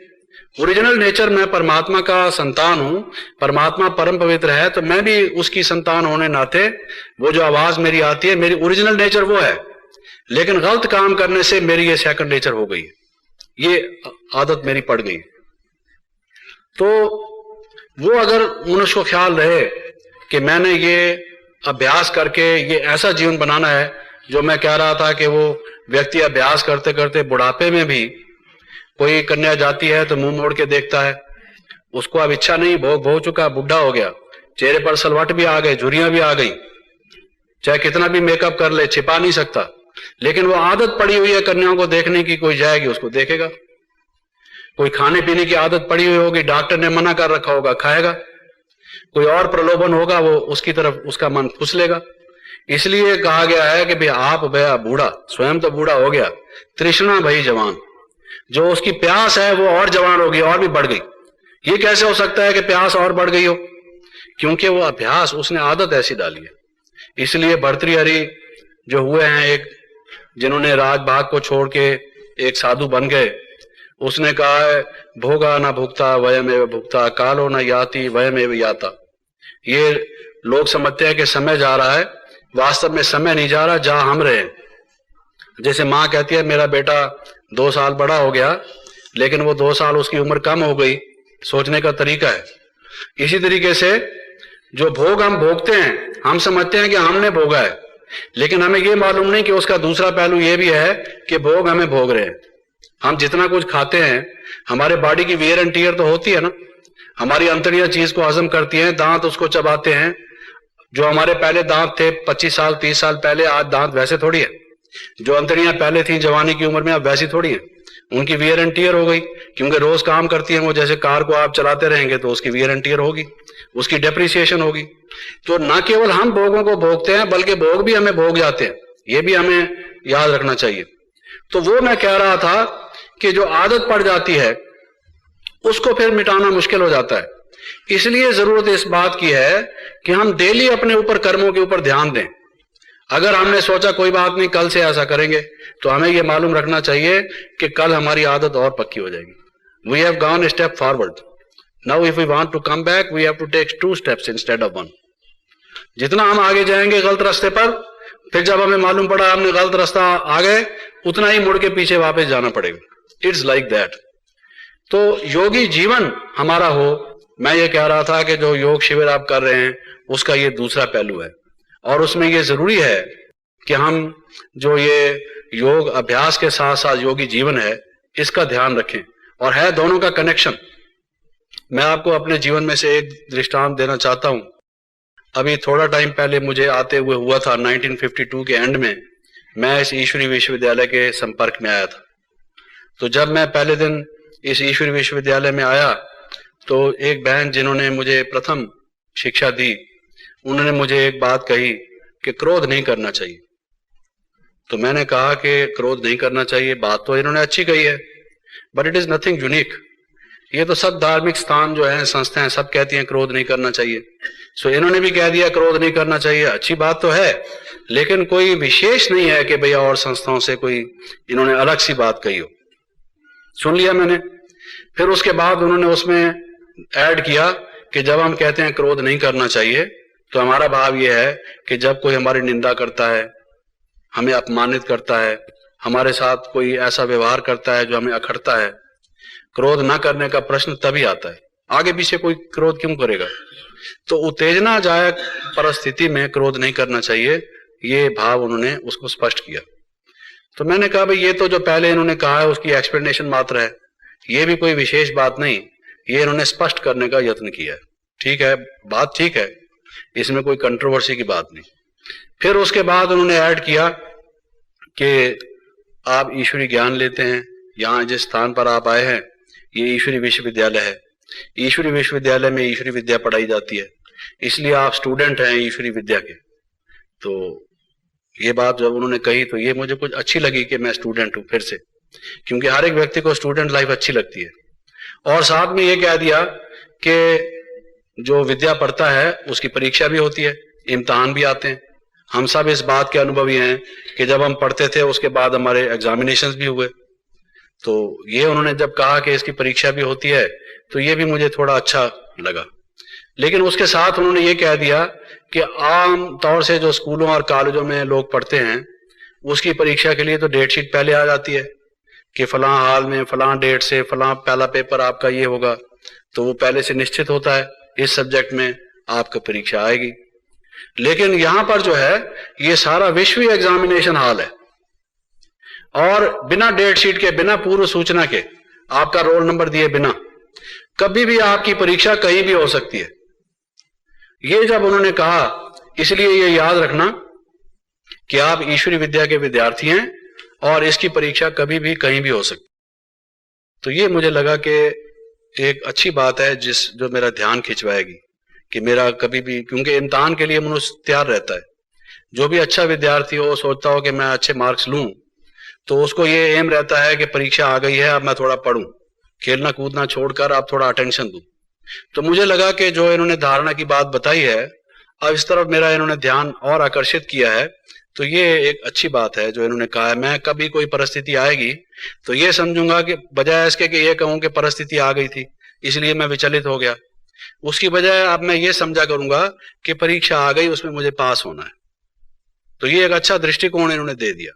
ओरिजिनल नेचर मैं परमात्मा का संतान हूं, परमात्मा परम पवित्र है, तो मैं भी उसकी संतान होने नाते वो जो आवाज मेरी आती है मेरी ओरिजिनल नेचर वो है। लेकिन गलत काम करने से मेरी ये सेकंड नेचर हो गई, ये आदत मेरी पड़ गई। तो वो अगर मनुष्य को ख्याल रहे कि मैंने ये अभ्यास करके ये ऐसा जीवन बनाना है, जो मैं कह रहा था कि वो व्यक्ति अभ्यास करते करते बुढ़ापे में भी कोई कन्या जाती है तो मुंह मोड़ के देखता है, उसको अब इच्छा नहीं, भोग हो चुका, बुढ़ा हो गया, चेहरे पर सलवट भी आ गए, झुर्रियां भी आ गई, चाहे कितना भी मेकअप कर ले छिपा नहीं सकता। लेकिन वो आदत पड़ी हुई है कन्याओं को देखने की, कोई जाएगी उसको देखेगा। कोई खाने पीने की आदत पड़ी हुई होगी, डॉक्टर ने मना कर रखा होगा, खाएगा। कोई और प्रलोभन होगा, वो उसकी तरफ उसका मन फुसलेगा। इसलिए कहा गया है कि भाई आप भया बूढ़ा, स्वयं तो बूढ़ा हो गया, तृष्णा भई जवान, जो उसकी प्यास है वो और जवान होगी, और भी बढ़ गई। ये कैसे हो सकता है कि प्यास और बढ़ गई हो, क्योंकि वो अभ्यास, उसने आदत ऐसी डाली है। इसलिए भर्तृहरि जो हुए हैं, एक जिन्होंने राजभाग को छोड़ के एक साधु बन गए, उसने कहा है भोगा न भुगता वयमेव भुगता, कालो न याति वयमेव याता। ये लोग समझते हैं कि समय जा रहा है, वास्तव में समय नहीं जा रहा, जहां हम रहे। जैसे माँ कहती है मेरा बेटा 2 साल बड़ा हो गया, लेकिन वो 2 साल उसकी उम्र कम हो गई, सोचने का तरीका है। इसी तरीके से जो भोग हम भोगते हैं, हम समझते हैं कि हमने भोगा है, लेकिन हमें ये मालूम नहीं कि उसका दूसरा पहलू ये भी है कि भोग हमें भोग रहे हैं। हम जितना कुछ खाते हैं, हमारे बॉडी की वियर एंड टियर तो होती है ना, हमारी अंतड़ियां चीज को हजम करती हैं, दांत उसको चबाते हैं। जो हमारे पहले दांत थे 25 साल 30 साल पहले, आज दांत वैसे थोड़ी है। जो अंतड़ियां पहले थी जवानी की उम्र में, अब वैसी थोड़ी है। उनकी वियर एंड टियर हो गई, क्योंकि रोज काम करती है वो। जैसे कार को आप चलाते रहेंगे तो उसकी वियर एंड टियर होगी, उसकी डेप्रिसिएशन होगी। तो न केवल हम भोगों को भोगते हैं, बल्कि भोग भी हमें भोग जाते हैं, ये भी हमें याद रखना चाहिए। तो वो मैं कह रहा था कि जो आदत पड़ जाती है उसको फिर मिटाना मुश्किल हो जाता है। इसलिए जरूरत इस बात की है कि हम डेली अपने ऊपर कर्मों के ऊपर ध्यान दें। अगर हमने सोचा कोई बात नहीं कल से ऐसा करेंगे, तो हमें यह मालूम रखना चाहिए कि कल हमारी आदत और पक्की हो जाएगी। We have gone a step forward, now if we want to come back we have to take 2 steps instead of 1। जितना हम आगे जाएंगे गलत रास्ते पर, फिर जब हमें मालूम पड़ा हमने गलत रास्ता आ गए, उतना ही मुड़ के पीछे वापस जाना पड़ेगा। It's like that. तो योगी जीवन हमारा हो। मैं ये कह रहा था कि जो योग शिविर आप कर रहे हैं उसका ये दूसरा पहलू है, और उसमें ये जरूरी है कि हम जो ये योग अभ्यास के साथ साथ योगी जीवन है इसका ध्यान रखें, और है दोनों का कनेक्शन। मैं आपको अपने जीवन में से एक दृष्टांत देना चाहता हूं। अभी थोड़ा टाइम पहले मुझे आते हुए हुआ था, 1952 के एंड में मैं इस ईश्वरी विश्वविद्यालय के संपर्क में आया था। तो जब मैं पहले दिन इस ईश्वरी विश्वविद्यालय में आया तो एक बहन जिन्होंने मुझे प्रथम शिक्षा दी, उन्होंने मुझे एक बात कही कि क्रोध नहीं करना चाहिए। तो मैंने कहा कि क्रोध नहीं करना चाहिए, बात तो इन्होंने अच्छी कही है, but it is nothing unique. ये तो सब धार्मिक स्थान जो है, संस्थाएं सब कहती हैं क्रोध नहीं करना चाहिए। सो इन्होंने भी कह दिया क्रोध नहीं करना चाहिए, अच्छी बात तो है, लेकिन कोई विशेष नहीं है कि भैया और संस्थाओं से कोई इन्होंने अलग सी बात कही हो। सुन लिया मैंने। फिर उसके बाद उन्होंने उसमें ऐड किया कि जब हम कहते हैं क्रोध नहीं करना चाहिए तो हमारा भाव यह है कि जब कोई हमारी निंदा करता है, हमें अपमानित करता है, हमारे साथ कोई ऐसा व्यवहार करता है जो हमें अखरता है, क्रोध ना करने का प्रश्न तभी आता है। आगे पीछे कोई क्रोध क्यों करेगा? तो उत्तेजनादायक परिस्थिति में क्रोध नहीं करना चाहिए, ये भाव उन्होंने उसको स्पष्ट किया। तो मैंने कहा भाई ये तो जो पहले इन्होंने कहा है उसकी एक्सप्लेनेशन मात्र है, ये भी कोई विशेष बात नहीं, ये इन्होंने स्पष्ट करने का यत्न किया है। ठीक है, बात ठीक है, इसमें कोई कंट्रोवर्सी की बात नहीं। फिर उसके बाद उन्होंने ऐड किया कि आप ईश्वरी ज्ञान लेते हैं, यहाँ जिस स्थान पर आप आए हैं ये ईश्वरी विश्वविद्यालय है, ईश्वरी विश्वविद्यालय में ईश्वरी विद्या पढ़ाई जाती है, इसलिए आप स्टूडेंट हैं ईश्वरी विद्या के। तो ये बात जब उन्होंने कही तो ये मुझे कुछ अच्छी लगी कि मैं स्टूडेंट हूं फिर से, क्योंकि हर एक व्यक्ति को स्टूडेंट लाइफ अच्छी लगती है। और साथ में ये कह दिया कि जो विद्या पढ़ता है उसकी परीक्षा भी होती है, इम्तिहान भी आते हैं। हम सब इस बात के अनुभवी हैं कि जब हम पढ़ते थे उसके बाद हमारे एग्जामिनेशंस भी हुए। तो ये उन्होंने जब कहा कि इसकी परीक्षा भी होती है तो ये भी मुझे थोड़ा अच्छा लगा। लेकिन उसके साथ उन्होंने ये कह दिया कि आम तौर से जो स्कूलों और कॉलेजों में लोग पढ़ते हैं उसकी परीक्षा के लिए तो डेट शीट पहले आ जाती है कि फलां हाल में फलां डेट से फलां पहला पेपर आपका ये होगा, तो वो पहले से निश्चित होता है इस सब्जेक्ट में आपका परीक्षा आएगी। लेकिन यहां पर जो है ये सारा विश्व एग्जामिनेशन हाल है, और बिना डेट शीट के, बिना पूर्व सूचना के, आपका रोल नंबर दिए बिना कभी भी आपकी परीक्षा कहीं भी हो सकती है। ये जब उन्होंने कहा, इसलिए ये याद रखना कि आप ईश्वरी विद्या के विद्यार्थी हैं और इसकी परीक्षा कभी भी कहीं भी हो सकती। तो ये मुझे लगा कि एक अच्छी बात है जो मेरा ध्यान खिंचवाएगी कि मेरा कभी भी, क्योंकि इम्तिहान के लिए मनुष्य तैयार रहता है। जो भी अच्छा विद्यार्थी हो, सोचता हो कि मैं अच्छे मार्क्स लूं, तो उसको ये एम रहता है कि परीक्षा आ गई है, अब मैं थोड़ा पढ़ूं, खेलना कूदना छोड़कर आप थोड़ा अटेंशन दूं। तो मुझे लगा कि जो इन्होंने धारणा की बात बताई है, अब इस तरफ मेरा इन्होंने ध्यान और आकर्षित किया है, तो ये एक अच्छी बात है जो इन्होंने कहा है। मैं कभी कोई परिस्थिति आएगी तो ये समझूंगा कि बजाय इसके कि ये कहूं कि परिस्थिति आ गई थी इसलिए मैं विचलित हो गया, उसकी बजाय अब मैं ये समझा करूंगा कि परीक्षा आ गई, उसमें मुझे पास होना है। तो ये एक अच्छा दृष्टिकोण इन्होंने दे दिया।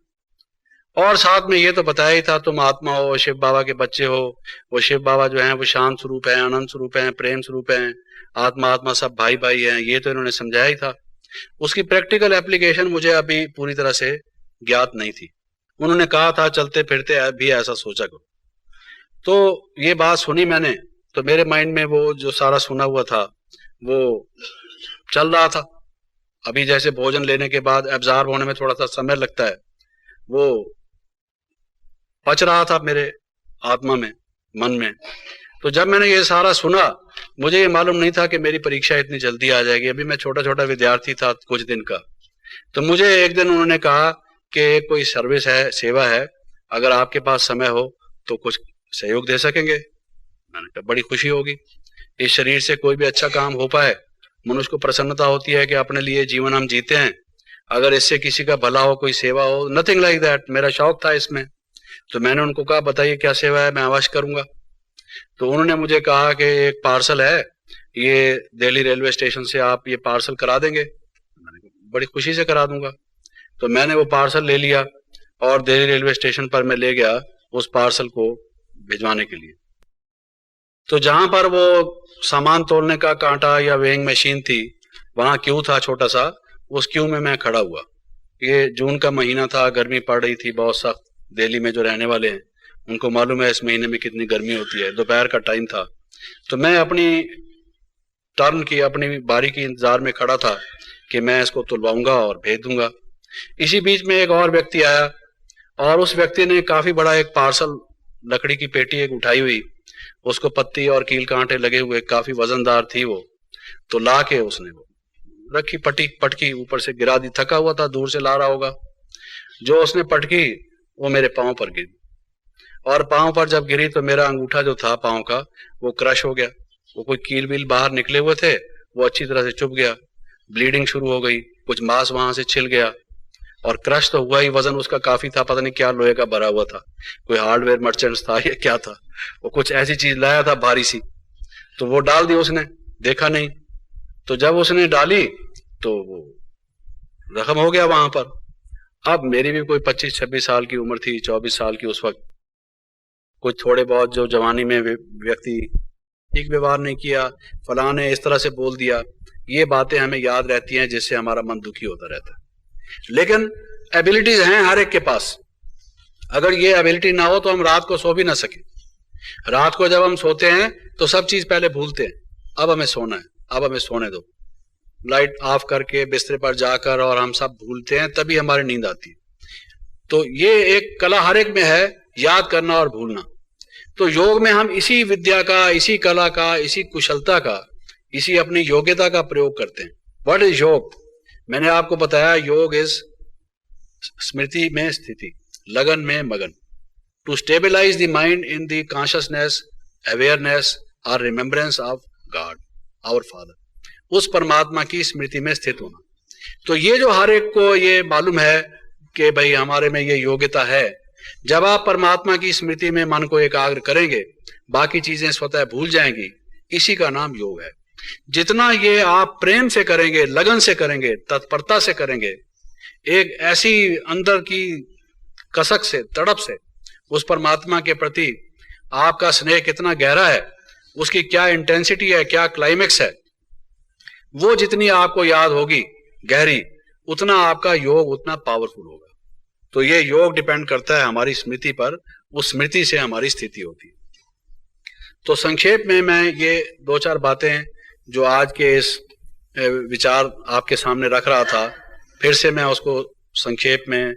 और साथ में ये तो बताया ही था, तुम आत्मा हो, शिव बाबा के बच्चे हो, वो शिव बाबा जो हैं वो शांत स्वरूप हैं, आनंद स्वरूप हैं, प्रेम स्वरूप हैं, आत्मा आत्मा सब भाई भाई हैं, ये तो इन्होंने समझाया ही था। उसकी प्रैक्टिकल एप्लीकेशन मुझे अभी पूरी तरह से ज्ञात नहीं थी। उन्होंने कहा था चलते फिरते भी ऐसा सोचा करो। तो ये बात सुनी मैंने, तो मेरे माइंड में वो जो सारा सुना हुआ था वो चल रहा था। अभी जैसे भोजन लेने के बाद एब्जॉर्ब होने में थोड़ा सा समय लगता है, वो पच रहा था मेरे आत्मा में, मन में। तो जब मैंने ये सारा सुना, मुझे ये मालूम नहीं था कि मेरी परीक्षा इतनी जल्दी आ जाएगी। अभी मैं छोटा छोटा विद्यार्थी था कुछ दिन का। तो मुझे एक दिन उन्होंने कहा कि कोई सर्विस है, सेवा है, अगर आपके पास समय हो तो कुछ सहयोग दे सकेंगे। मैंने कहा बड़ी खुशी होगी, इस शरीर से कोई भी अच्छा काम हो पाए, मनुष्य को प्रसन्नता होती है कि अपने लिए जीवन हम जीते हैं, अगर इससे किसी का भला हो, कोई सेवा हो, नथिंग लाइक दैट। मेरा शौक था इसमें। तो मैंने उनको कहा बताइए क्या सेवा है, मैं अवश्य करूंगा। तो उन्होंने मुझे कहा कि एक पार्सल है, ये दिल्ली रेलवे स्टेशन से आप ये पार्सल करा देंगे। मैंने कहा बड़ी खुशी से करा दूंगा। तो मैंने वो पार्सल ले लिया और दिल्ली रेलवे स्टेशन पर मैं ले गया उस पार्सल को भिजवाने के लिए। तो जहां पर वो सामान तोलने का कांटा या वेइंग मशीन थी, वहां क्यू था छोटा सा, उस क्यू में मैं खड़ा हुआ। ये जून का महीना था, गर्मी पड़ रही थी बहुत सख्त। दिल्ली में जो रहने वाले हैं उनको मालूम है इस महीने में कितनी गर्मी होती है। दोपहर का टाइम था, तो मैं अपनी टर्न की, अपनी बारी की इंतजार में खड़ा था कि मैं इसको तुलवाऊंगा और भेज दूंगा। इसी बीच में एक और व्यक्ति आया और उस व्यक्ति ने काफी बड़ा एक पार्सल, लकड़ी की पेटी एक उठाई हुई, उसको पत्ती और कील कांटे लगे हुए, काफी वजनदार थी वो, तो ला के उसने वो रखी, पटकी ऊपर से गिरा दी। थका हुआ था, दूर से ला रहा होगा। जो उसने पटकी वो मेरे पांव पर गिरी, और पांव पर जब गिरी तो मेरा अंगूठा जो था पांव का वो क्रश हो गया। वो कोई कील बील बाहर निकले हुए थे, वो अच्छी तरह से चुभ गया, ब्लीडिंग शुरू हो गई, कुछ मांस वहां से छिल गया, और क्रश तो हुआ ही। वजन उसका काफी था, पता नहीं क्या लोहे का भरा हुआ था, कोई हार्डवेयर मर्चेंट्स था या क्या था, वो कुछ ऐसी चीज लाया था भारी सी। तो वो डाल दी उसने, देखा नहीं। तो जब उसने डाली तो वो जख्म हो गया वहां पर। अब मेरी भी कोई 25-26 साल की उम्र थी, 24 साल की उस वक्त। कुछ थोड़े बहुत जो जवानी में व्यक्ति ठीक व्यवहार नहीं किया, फलां ने इस तरह से बोल दिया, ये बातें हमें याद रहती हैं, जिससे हमारा मन दुखी होता रहता है। लेकिन एबिलिटीज हैं हर एक के पास। अगर ये एबिलिटी ना हो तो हम रात को सो भी ना सके। रात को जब हम सोते हैं तो सब चीज पहले भूलते हैं, अब हमें सोना है, अब हमें सोने दो, लाइट ऑफ करके बिस्तर पर जाकर, और हम सब भूलते हैं, तभी हमारी नींद आती है। तो ये एक कला हर एक में है, याद करना और भूलना। तो योग में हम इसी विद्या का, इसी कला का, इसी कुशलता का, इसी अपनी योग्यता का प्रयोग करते हैं। व्हाट इज योग? मैंने आपको बताया, योग इज स्मृति में स्थिति, लगन में मगन, to stabilise the mind in the consciousness, awareness और remembrance of God our father, उस परमात्मा की स्मृति में स्थित होना। तो ये जो हर एक को ये मालूम है कि भाई हमारे में ये योग्यता है, जब आप परमात्मा की स्मृति में मन को एकाग्र करेंगे, बाकी चीजें स्वतः भूल जाएंगी। इसी का नाम योग है। जितना ये आप प्रेम से करेंगे, लगन से करेंगे, तत्परता से करेंगे, एक ऐसी अंदर की कसक से, तड़प से उस परमात्मा के प्रति आपका स्नेह कितना गहरा है, उसकी क्या इंटेंसिटी है, क्या क्लाइमेक्स है, वो जितनी आपको याद होगी गहरी, उतना आपका योग उतना पावरफुल होगा। तो ये योग डिपेंड करता है हमारी स्मृति पर, उस स्मृति से हमारी स्थिति होती है। तो संक्षेप में मैं ये 2-4 बातें जो आज के इस विचार आपके सामने रख रहा था, फिर से मैं उसको संक्षेप में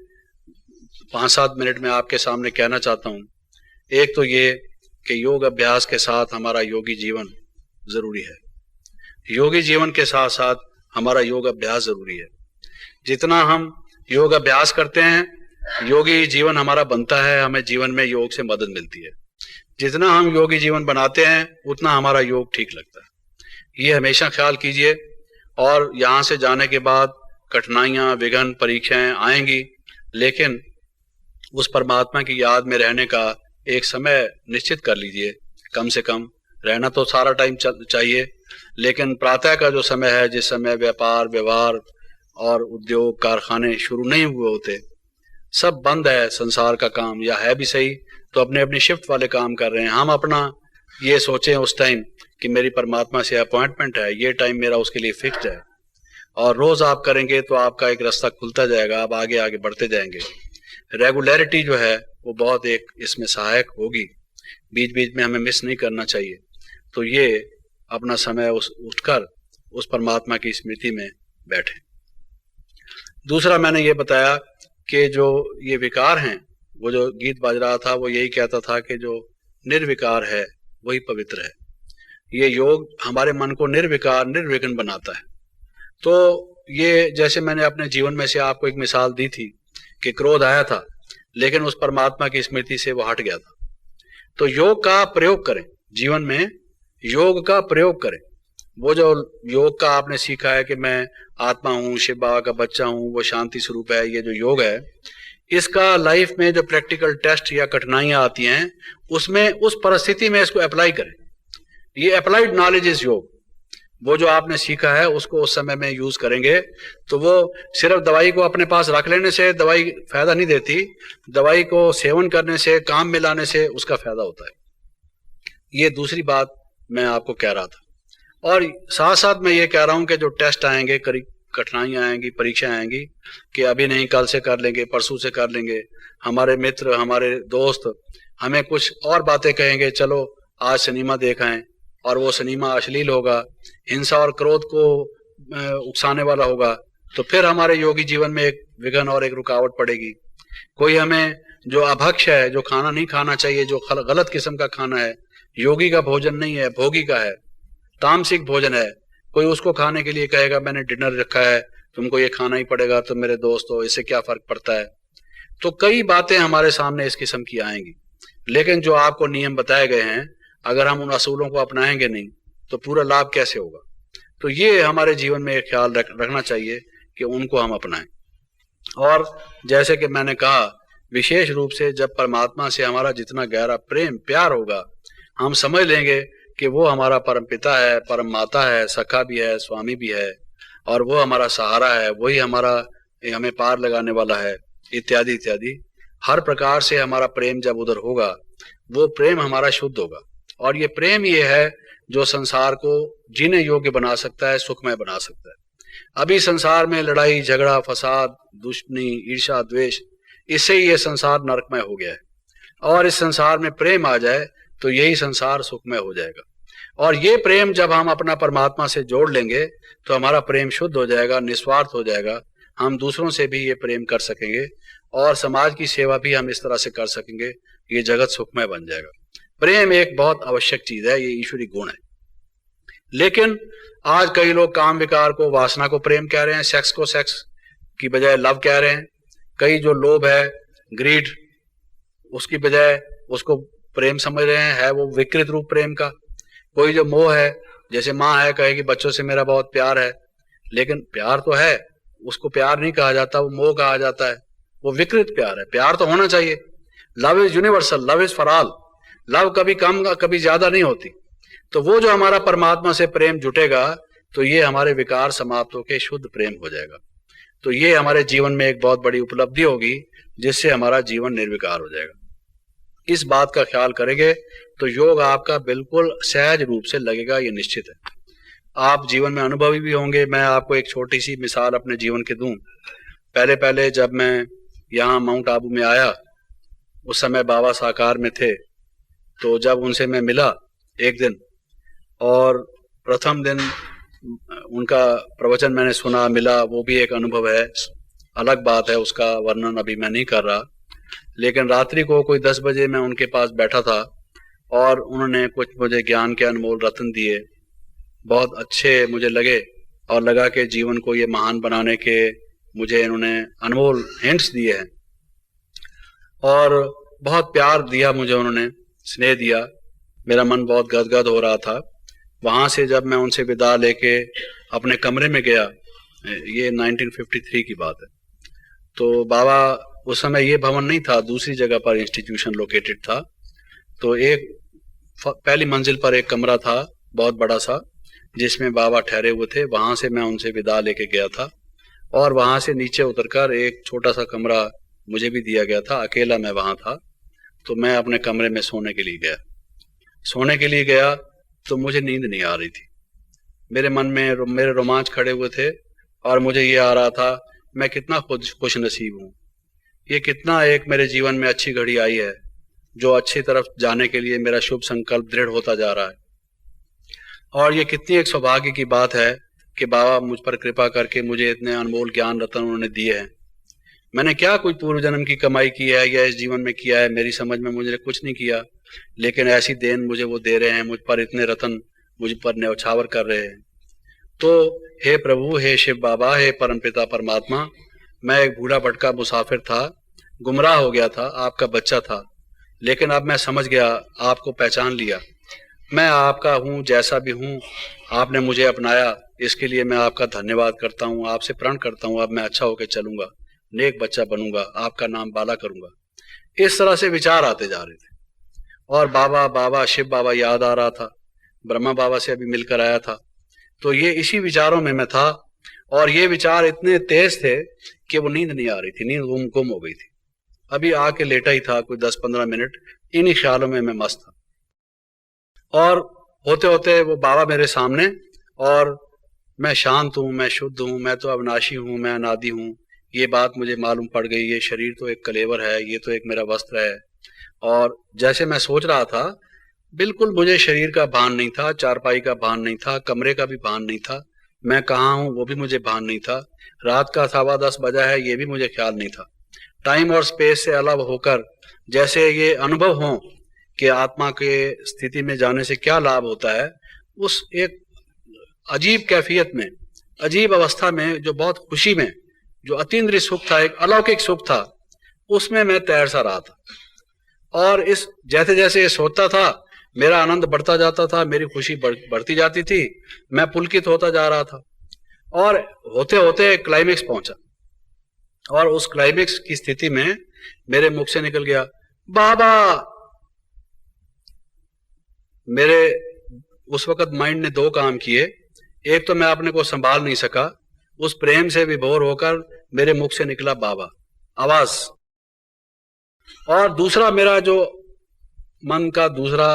5-7 मिनट में आपके सामने कहना चाहता हूँ। एक तो ये कि योग अभ्यास के साथ हमारा योगी जीवन जरूरी है। योगी जीवन के साथ साथ हमारा योग अभ्यास जरूरी है। जितना हम योग अभ्यास करते हैं, योगी जीवन हमारा बनता है, हमें जीवन में योग से मदद मिलती है। जितना हम योगी जीवन बनाते हैं, उतना हमारा योग ठीक लगता है। ये हमेशा ख्याल कीजिए। और यहाँ से जाने के बाद कठिनाइयाँ, विघ्न, परीक्षाएं आएंगी, लेकिन उस परमात्मा की याद में रहने का एक समय निश्चित कर लीजिए। कम से कम रहना तो सारा टाइम चाहिए, लेकिन प्रातः का जो समय है, जिस समय व्यापार, व्यवहार और उद्योग, कारखाने शुरू नहीं हुए होते, सब बंद है, संसार का काम या है भी सही तो अपने अपनी शिफ्ट वाले काम कर रहे हैं। हम अपना ये सोचें उस टाइम कि मेरी परमात्मा से अपॉइंटमेंट है, ये टाइम मेरा उसके लिए फिक्स्ड है, और रोज आप करेंगे तो आपका एक रास्ता खुलता जाएगा, आप आगे आगे बढ़ते जाएंगे। रेगुलरिटी जो है वो बहुत एक इसमें सहायक होगी। बीच बीच में हमें मिस नहीं करना चाहिए। तो ये अपना समय उठकर उस परमात्मा की स्मृति में बैठे। दूसरा मैंने ये बताया कि जो ये विकार हैं, वो जो गीत बाज रहा था वो यही कहता था कि जो निर्विकार है वही पवित्र है। ये योग हमारे मन को निर्विकार, निर्विघ्न बनाता है। तो ये जैसे मैंने अपने जीवन में से आपको एक मिसाल दी थी कि क्रोध आया था, लेकिन उस परमात्मा की स्मृति से वो हट गया था। तो योग का प्रयोग करें जीवन में, योग का प्रयोग करें। वो जो योग का आपने सीखा है कि मैं आत्मा हूँ, शिव बाबा का बच्चा हूँ, वो शांति स्वरूप है, ये जो योग है, इसका लाइफ में जो प्रैक्टिकल टेस्ट या कठिनाइयां आती हैं, उसमें उस परिस्थिति में इसको अप्लाई करें। ये अप्लाइड नॉलेज इज योग। वो जो आपने सीखा है उसको उस समय में यूज करेंगे तो वो सिर्फ दवाई को अपने पास रख लेने से दवाई फायदा नहीं देती, दवाई को सेवन करने से, काम में लाने से उसका फायदा होता है। ये दूसरी बात मैं आपको कह रहा था। और साथ साथ मैं ये कह रहा हूं कि जो टेस्ट आएंगे, कठिनाइयां आएंगी, परीक्षाएं आएंगी, कि अभी नहीं कल से कर लेंगे, परसों से कर लेंगे, हमारे मित्र, हमारे दोस्त हमें कुछ और बातें कहेंगे, चलो आज सिनेमा देख आएं, और वो सिनेमा अश्लील होगा, हिंसा और क्रोध को उकसाने वाला होगा, तो फिर हमारे योगी जीवन में एक विघन और एक रुकावट पड़ेगी। कोई हमें जो अभक्ष है, जो खाना नहीं खाना चाहिए, जो गलत किस्म का खाना है, योगी का भोजन नहीं है, भोगी का है, तामसिक भोजन है, कोई उसको खाने के लिए कहेगा मैंने डिनर रखा है, तुमको ये खाना ही पड़ेगा, तो मेरे दोस्तों इससे क्या फर्क पड़ता है। तो कई बातें हमारे सामने इस किस्म की आएंगी, लेकिन जो आपको नियम बताए गए हैं, अगर हम उन असूलों को अपनाएंगे नहीं तो पूरा लाभ कैसे होगा। तो ये हमारे जीवन में एक ख्याल रखना चाहिए कि उनको हम अपनाएं। और जैसे कि मैंने कहा, विशेष रूप से जब परमात्मा से हमारा जितना गहरा प्रेम प्यार होगा, हम समझ लेंगे कि वो हमारा परम पिता है, परम माता है, सखा भी है, स्वामी भी है, और वो हमारा सहारा है, वही हमें पार लगाने वाला है, इत्यादि इत्यादि। हर प्रकार से हमारा प्रेम जब उधर होगा, वो प्रेम हमारा शुद्ध होगा, और ये प्रेम ये है जो संसार को जीने योग्य बना सकता है, सुखमय बना सकता है। अभी संसार में लड़ाई झगड़ा, फसाद, दुश्मनी, ईर्ष्या, द्वेष, इससे ही ये संसार नरकमय हो गया है। और इस संसार में प्रेम आ जाए तो यही संसार सुखमय हो जाएगा। और ये प्रेम जब हम अपना परमात्मा से जोड़ लेंगे तो हमारा प्रेम शुद्ध हो जाएगा, निस्वार्थ हो जाएगा, हम दूसरों से भी ये प्रेम कर सकेंगे, और समाज की सेवा भी हम इस तरह से कर सकेंगे, ये जगत सुखमय बन जाएगा। प्रेम एक बहुत आवश्यक चीज है, ये ईश्वरी गुण है। लेकिन आज कई लोग काम विकार को, वासना को प्रेम कह रहे हैं, सेक्स को सेक्स की बजाय लव कह रहे हैं। कई जो लोभ है, ग्रीड, उसकी बजाय उसको प्रेम समझ रहे हैं, है वो विकृत रूप प्रेम का। कोई जो मोह है, जैसे माँ है, कहेगी बच्चों से मेरा बहुत प्यार है, लेकिन प्यार तो है, उसको प्यार नहीं कहा जाता, वो मोह कहा जाता है, वो विकृत प्यार है। प्यार तो होना चाहिए, love is universal, love is for all, love कभी कम कभी ज्यादा नहीं होती। तो वो जो हमारा परमात्मा से प्रेम जुटेगा तो ये हमारे विकार समाप्त होकर शुद्ध प्रेम हो जाएगा। तो ये हमारे जीवन में एक बहुत बड़ी उपलब्धि होगी, जिससे हमारा जीवन निर्विकार हो जाएगा। इस बात का ख्याल करेंगे तो योग आपका बिल्कुल सहज रूप से लगेगा, ये निश्चित है। आप जीवन में अनुभवी भी होंगे। मैं आपको एक छोटी सी मिसाल अपने जीवन की दूं। पहले पहले जब मैं यहाँ माउंट आबू में आया, उस समय बाबा साकार में थे। तो जब उनसे मैं मिला एक दिन, और प्रथम दिन उनका प्रवचन मैंने सुना, मिला, वो भी एक अनुभव है, अलग बात है, उसका वर्णन अभी मैं नहीं कर रहा। लेकिन रात्रि को कोई 10 बजे मैं उनके पास बैठा था, और उन्होंने कुछ मुझे ज्ञान के अनमोल रत्न दिए, बहुत अच्छे मुझे लगे, और लगा कि जीवन को ये महान बनाने के मुझे इन्होंने अनमोल हिंट्स दिए हैं, और बहुत प्यार दिया मुझे उन्होंने, स्नेह दिया। मेरा मन बहुत गदगद हो रहा था। वहां से जब मैं उनसे विदा लेके अपने कमरे में गया, ये 1953 की बात है, तो बाबा, उस समय ये भवन नहीं था, दूसरी जगह पर इंस्टीट्यूशन लोकेटेड था। तो एक पहली मंजिल पर एक कमरा था बहुत बड़ा सा, जिसमें बाबा ठहरे हुए थे। वहां से मैं उनसे विदा लेके गया था, और वहां से नीचे उतरकर एक छोटा सा कमरा मुझे भी दिया गया था, अकेला मैं वहां था। तो मैं अपने कमरे में सोने के लिए गया तो मुझे नींद नहीं आ रही थी। मेरे मन में मेरे रोमांच खड़े हुए थे, और मुझे ये आ रहा था मैं कितना खुश नसीब हूँ, ये कितना एक मेरे जीवन में अच्छी घड़ी आई है, जो अच्छी तरफ जाने के लिए मेरा शुभ संकल्प दृढ़ होता जा रहा है। और ये कितनी एक सौभाग्य की बात है कि बाबा मुझ पर कृपा करके मुझे इतने अनमोल ज्ञान रत्न उन्होंने दिए हैं। मैंने क्या कोई पूर्व जन्म की कमाई की है या इस जीवन में किया है, मेरी समझ में मुझे कुछ नहीं किया, लेकिन ऐसी देन मुझे वो दे रहे हैं, मुझ पर इतने रत्न मुझ पर न्यौछावर कर रहे हैं। तो हे प्रभु, हे शिव बाबा, हे परमपिता परमात्मा, मैं एक बूढ़ा भटका मुसाफिर था, गुमराह हो गया था, आपका बच्चा था, लेकिन अब मैं समझ गया, आपको पहचान लिया। मैं आपका हूँ, जैसा भी हूँ, आपने मुझे अपनाया, इसके लिए मैं आपका धन्यवाद करता हूँ, आपसे प्रण करता हूँ। अब मैं अच्छा होकर चलूंगा, नेक बच्चा बनूंगा, आपका नाम बाला करूंगा। इस तरह से विचार आते जा रहे थे, और बाबा बाबा शिव बाबा याद आ रहा था, ब्रह्मा बाबा से अभी मिलकर आया था। तो ये इसी विचारों में मैं था, और ये विचार इतने तेज थे कि वो नींद नहीं आ रही थी, नींद गुम हो गई थी। अभी आके लेटा ही था कोई 10-15 मिनट, इन्हीं ख्यालों में मैं मस्त था। और होते होते वो बाबा मेरे सामने, और मैं शांत हूँ, मैं शुद्ध हूँ, मैं तो अविनाशी हूँ, मैं अनादि हूँ, ये बात मुझे मालूम पड़ गई। ये शरीर तो एक कलेवर है, ये तो एक मेरा वस्त्र है। और जैसे मैं सोच रहा था, बिल्कुल मुझे शरीर का भान नहीं था, चारपाई का भान नहीं था, कमरे का भी भान नहीं था, मैं कहाँ हूँ वो भी मुझे भान नहीं था, रात का 10:15 बजा है ये भी मुझे ख्याल नहीं था। टाइम और स्पेस से अलग होकर जैसे ये अनुभव हो कि आत्मा के स्थिति में जाने से क्या लाभ होता है, उस एक अजीब कैफियत में, अजीब अवस्था में, जो बहुत खुशी में, जो अतीन्द्रिय सुख था, एक अलौकिक सुख था, उसमें मैं तैर सा रहा था। और इस जैसे जैसे ये सोता था, मेरा आनंद बढ़ता जाता था, मेरी खुशी बढ़ती जाती थी, मैं पुलकित होता जा रहा था। और होते होते क्लाइमेक्स पहुंचा, और उस क्लाइमेक्स की स्थिति में मेरे मुख से निकल गया, बाबा। मेरे उस वक्त माइंड ने दो काम किए। एक तो मैं अपने को संभाल नहीं सका, उस प्रेम से विभोर होकर मेरे मुख से निकला बाबा, आवाज। और दूसरा मेरा जो मन का दूसरा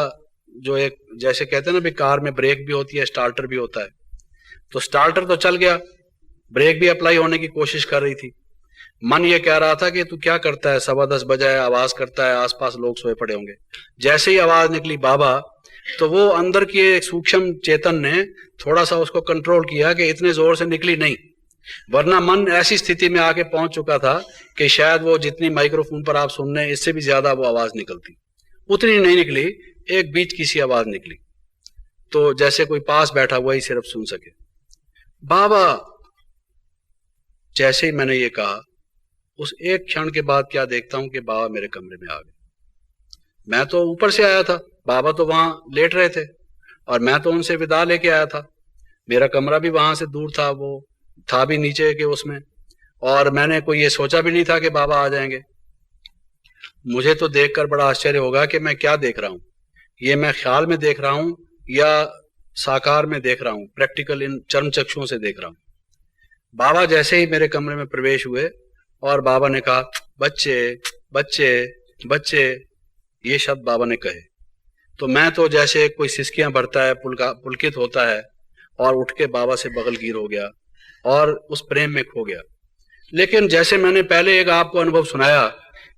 जो एक, जैसे कहते हैं ना भी कार में ब्रेक भी होती है, स्टार्टर भी होता है, तो स्टार्टर तो चल गया, ब्रेक भी अप्लाई होने की कोशिश कर रही थी। मन ये कह रहा था कि तू क्या करता है, 10:15 बजा है, आवाज करता है, आसपास लोग सोए पड़े होंगे। जैसे ही आवाज निकली बाबा, तो वो अंदर की एक सूक्ष्म चेतन ने थोड़ा सा उसको कंट्रोल किया कि इतने जोर से निकली नहीं, वरना मन ऐसी स्थिति में आके पहुंच चुका था कि शायद वो जितनी माइक्रोफोन पर आप सुन रहे हैं इससे भी ज्यादा वो आवाज निकलती, उतनी नहीं निकली, एक बीच की सी आवाज निकली, तो जैसे कोई पास बैठा हुआ ही सिर्फ सुन सके, बाबा। जैसे ही मैंने ये कहा, उस एक क्षण के बाद क्या देखता हूं कि बाबा मेरे कमरे में आ गए। मैं तो ऊपर से आया था, बाबा तो वहां लेट रहे थे, और मैं तो उनसे विदा लेके आया था। मेरा कमरा भी वहां से दूर था, वो था भी नीचे के उसमें, और मैंने कोई ये सोचा भी नहीं था कि बाबा आ जाएंगे। मुझे तो देखकर बड़ा आश्चर्य होगा कि मैं क्या देख रहा हूं, ये मैं ख्याल में देख रहा हूं या साकार में देख रहा हूं, प्रैक्टिकल इन चर्म चक्षुओं से देख रहा हूं। बाबा जैसे ही मेरे कमरे में प्रवेश हुए और बाबा ने कहा, बच्चे बच्चे बच्चे, ये शब्द बाबा ने कहे, तो मैं तो जैसे कोई सिसकियां भरता है, पुलकित होता है, और उठ के बाबा से बगलगीर हो गया और उस प्रेम में खो गया। लेकिन जैसे मैंने पहले एक आपको अनुभव सुनाया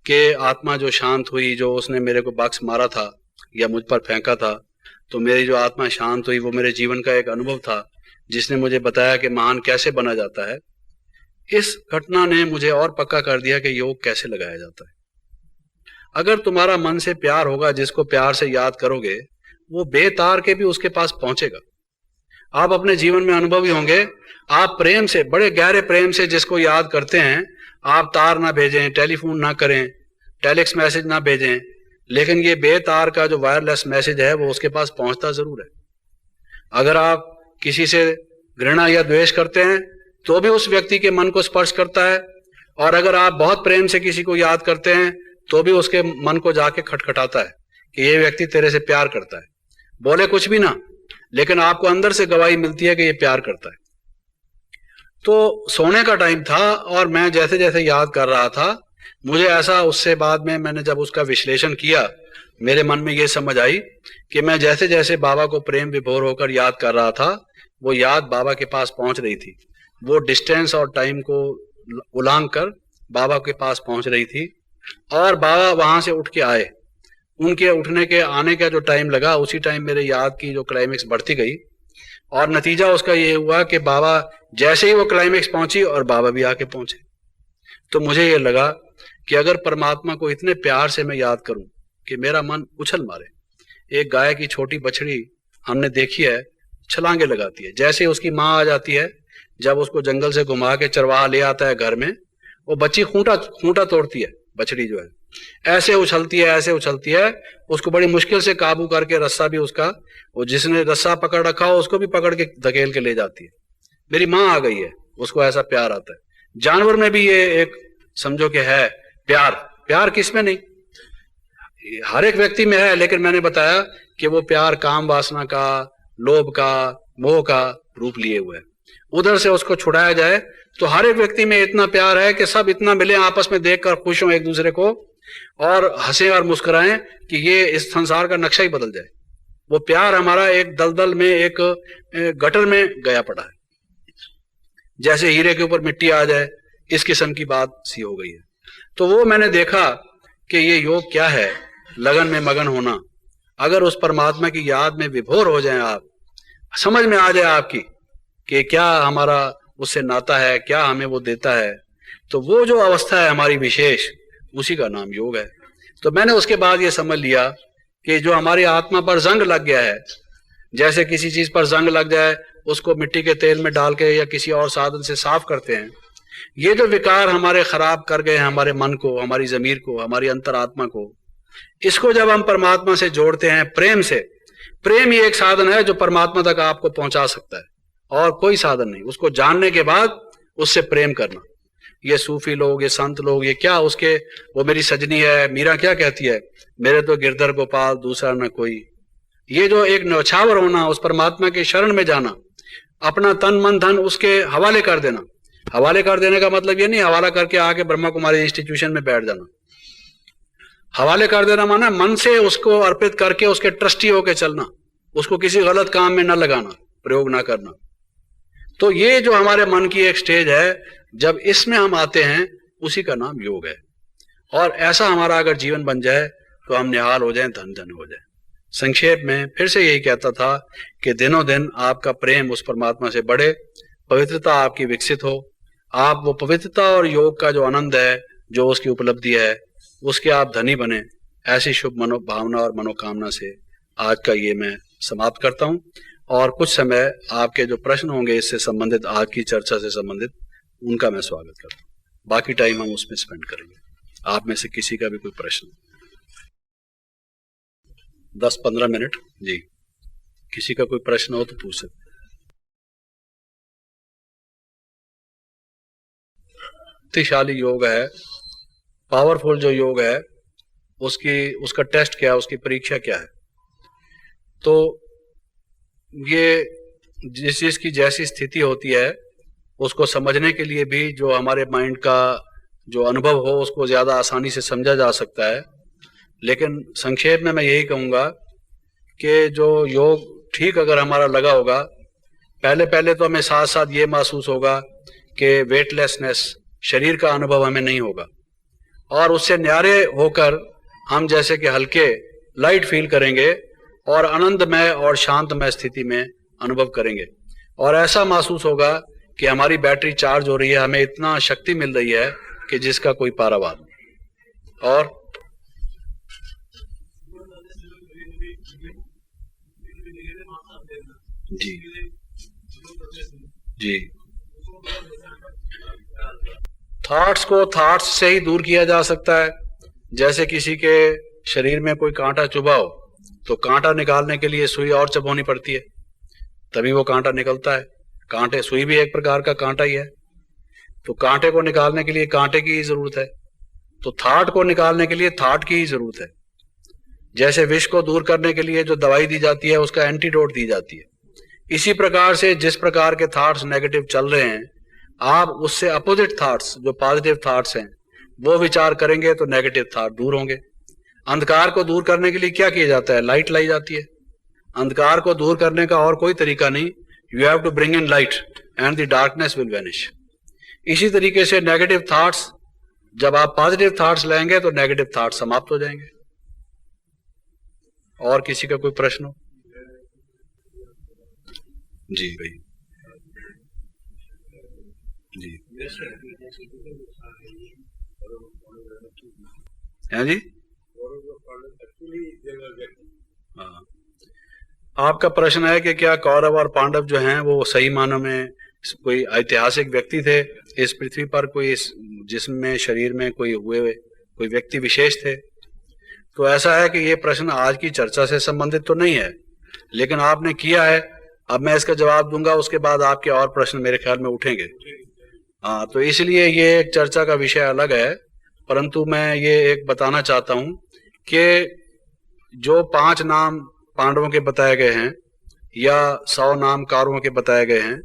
कि आत्मा जो शांत हुई, जो उसने मेरे को बक्स मारा था या मुझ पर फेंका था, तो मेरी जो आत्मा शांत हुई, वो मेरे जीवन का एक अनुभव था जिसने मुझे बताया कि महान कैसे बना जाता है। इस घटना ने मुझे और पक्का कर दिया कि योग कैसे लगाया जाता है। अगर तुम्हारा मन से प्यार होगा, जिसको प्यार से याद करोगे, वो बेतार के भी उसके पास पहुंचेगा। आप अपने जीवन में अनुभवी होंगे, आप प्रेम से, बड़े गहरे प्रेम से जिसको याद करते हैं, आप तार ना भेजें, टेलीफोन ना करें, टेलेक्स मैसेज ना भेजें, लेकिन ये बेतार का जो वायरलेस मैसेज है वो उसके पास पहुंचता जरूर है। अगर आप किसी से घृणा या द्वेष करते हैं तो भी उस व्यक्ति के मन को स्पर्श करता है, और अगर आप बहुत प्रेम से किसी को याद करते हैं तो भी उसके मन को जाके खटखटाता है कि ये व्यक्ति तेरे से प्यार करता है। बोले कुछ भी ना, लेकिन आपको अंदर से गवाही मिलती है कि ये प्यार करता है। तो सोने का टाइम था और मैं जैसे जैसे याद कर रहा था, मुझे ऐसा, उससे बाद में मैंने जब उसका विश्लेषण किया, मेरे मन में ये समझ आई कि मैं जैसे जैसे बाबा को प्रेम विभोर होकर याद कर रहा था, वो याद बाबा के पास पहुंच रही थी, वो डिस्टेंस और टाइम को उलांघ कर बाबा के पास पहुंच रही थी, और बाबा वहां से उठ के आए। उनके उठने के आने का जो टाइम लगा, उसी टाइम मेरे याद की जो क्लाइमेक्स बढ़ती गई, और नतीजा उसका ये हुआ कि बाबा जैसे ही वो क्लाइमेक्स पहुंची और बाबा भी आके पहुंचे। तो मुझे ये लगा कि अगर परमात्मा को इतने प्यार से मैं याद करूं कि मेरा मन उछल मारे। एक गाय की छोटी बछड़ी हमने देखी है, छलांगे लगाती है, जैसे उसकी माँ आ जाती है, जब उसको जंगल से घुमा के चरवाहा ले आता है घर में, वो बच्ची खूंटा तोड़ती है, बछड़ी जो है ऐसे उछलती है, ऐसे उछलती है, उसको बड़ी मुश्किल से काबू करके रस्सा भी उसका, वो जिसने रस्सा पकड़ रखा हो उसको भी पकड़ के धकेल के ले जाती है। मेरी माँ आ गई है, उसको ऐसा प्यार आता है। जानवर में भी ये एक समझो कि है प्यार किसमें नहीं, हर एक व्यक्ति में है, लेकिन मैंने बताया कि वो प्यार काम वासना का, लोभ का, मोह का रूप लिए हुए है। उधर से उसको छुड़ाया जाए तो हर एक व्यक्ति में इतना प्यार है कि सब इतना मिले, आपस में देखकर खुश हों एक दूसरे को, और हंसे और मुस्कुराएं कि ये इस संसार का नक्शा ही बदल जाए। वो प्यार हमारा एक दलदल में, एक गटर में गया पड़ा है, जैसे हीरे के ऊपर मिट्टी आ जाए, इस किस्म की बात सी हो गई है। तो वो मैंने देखा कि ये योग क्या है, लगन में मगन होना। अगर उस परमात्मा की याद में विभोर हो जाएं आप, समझ में आ जाए आपकी कि क्या हमारा उससे नाता है, क्या हमें वो देता है, तो वो जो अवस्था है हमारी विशेष, उसी का नाम योग है। तो मैंने उसके बाद ये समझ लिया कि जो हमारी आत्मा पर जंग लग गया है, जैसे किसी चीज पर जंग लग जाए उसको मिट्टी के तेल में डाल के या किसी और साधन से साफ करते हैं, ये जो विकार हमारे खराब कर गए हैं हमारे मन को, हमारी जमीर को, हमारी अंतरात्मा को, इसको जब हम परमात्मा से जोड़ते हैं प्रेम से, प्रेम ही एक साधन है जो परमात्मा तक आपको पहुंचा सकता है, और कोई साधन नहीं। उसको जानने के बाद उससे प्रेम करना। ये सूफी लोग, ये संत लोग, ये क्या उसके, वो मेरी सजनी है, मीरा क्या कहती है, मेरे तो गिरधर गोपाल दूसरा न कोई, ये जो एक न्यौछावर होना, उस परमात्मा के शरण में जाना, अपना तन मन धन उसके हवाले कर देना। हवाले कर देने का मतलब ये नहीं हवाला करके आके ब्रह्मा कुमारी इंस्टीट्यूशन में बैठ जाना। हवाले कर देना माना मन से उसको अर्पित करके उसके ट्रस्टी होके चलना, उसको किसी गलत काम में न लगाना, प्रयोग ना करना। तो ये जो हमारे मन की एक स्टेज है, जब इसमें हम आते हैं, उसी का नाम योग है। और ऐसा हमारा अगर जीवन बन जाए तो हम निहाल हो जाएं, धन धन हो जाए। संक्षेप में फिर से यही कहता था कि दिनों दिन आपका प्रेम उस परमात्मा से बढ़े, पवित्रता आपकी विकसित हो, आप वो पवित्रता और योग का जो आनंद है, जो उसकी उपलब्धि है, उसके आप धनी बने। ऐसी शुभ मनोभावना और मनोकामना से आज का ये मैं समाप्त करता हूं, और कुछ समय आपके जो प्रश्न होंगे इससे संबंधित, आज की चर्चा से संबंधित, उनका मैं स्वागत करता हूं। बाकी टाइम हम उसमें स्पेंड करेंगे। आप में से किसी का भी कोई प्रश्न, 10-15 मिनट जी, किसी का कोई प्रश्न हो तो पूछ सकते। शक्तिशाली योग है, पावरफुल जो योग है, उसका टेस्ट क्या है, उसकी परीक्षा क्या है? तो ये जिस चीज की जैसी स्थिति होती है उसको समझने के लिए भी जो हमारे माइंड का जो अनुभव हो उसको ज्यादा आसानी से समझा जा सकता है। लेकिन संक्षेप में मैं यही कहूँगा कि जो योग ठीक अगर हमारा लगा होगा, पहले पहले तो हमें साथ साथ ये महसूस होगा कि वेटलेसनेस, शरीर का अनुभव हमें नहीं होगा, और उससे न्यारे होकर हम जैसे कि हल्के लाइट फील करेंगे और आनंदमय और शांतमय स्थिति में अनुभव करेंगे। और ऐसा महसूस होगा कि हमारी बैटरी चार्ज हो रही है, हमें इतना शक्ति मिल रही है कि जिसका कोई पारावार नहीं। और जी जी, थॉट्स को थॉट्स से ही दूर किया जा सकता है। जैसे किसी के शरीर में कोई कांटा चुभा हो तो कांटा निकालने के लिए सुई और चबोनी पड़ती है, तभी वो कांटा निकलता है। कांटे, सुई भी एक प्रकार का कांटा ही है, तो कांटे को निकालने के लिए कांटे की ही जरूरत है, तो थॉट को निकालने के लिए थॉट की ही जरूरत है। जैसे विष को दूर करने के लिए जो दवाई दी जाती है उसका एंटीडोट दी जाती है, इसी प्रकार से जिस प्रकार के थॉट्स नेगेटिव चल रहे हैं, आप उससे अपोजिट थॉट्स, जो पॉजिटिव थॉट्स हैं, वो विचार करेंगे तो नेगेटिव थॉट दूर होंगे। अंधकार को दूर करने के लिए क्या किया जाता है? लाइट लाई जाती है। अंधकार को दूर करने का और कोई तरीका नहीं, you have to bring in light and the darkness will vanish. इसी तरीके से नेगेटिव थॉट्स, जब आप पॉजिटिव थॉट्स लेंगे तो नेगेटिव थॉट्स समाप्त हो जाएंगे। और किसी का कोई प्रश्न हो? जी भाई जी, हैं जी? हाँ, आपका प्रश्न है कि क्या कौरव और पांडव जो हैं वो सही मानों में कोई ऐतिहासिक व्यक्ति थे इस पृथ्वी पर, कोई इस जिस्म में, शरीर में कोई हुए कोई व्यक्ति विशेष थे? तो ऐसा है कि ये प्रश्न आज की चर्चा से संबंधित तो नहीं है, लेकिन आपने किया है, अब मैं इसका जवाब दूंगा, उसके बाद आपके और प्रश्न मेरे ख्याल में उठेंगे। हाँ, तो इसलिए ये एक चर्चा का विषय अलग है, परंतु मैं ये एक बताना चाहता हूं कि जो 5 नाम पांडवों के बताए गए हैं या 100 नाम कौरवों के बताए गए हैं,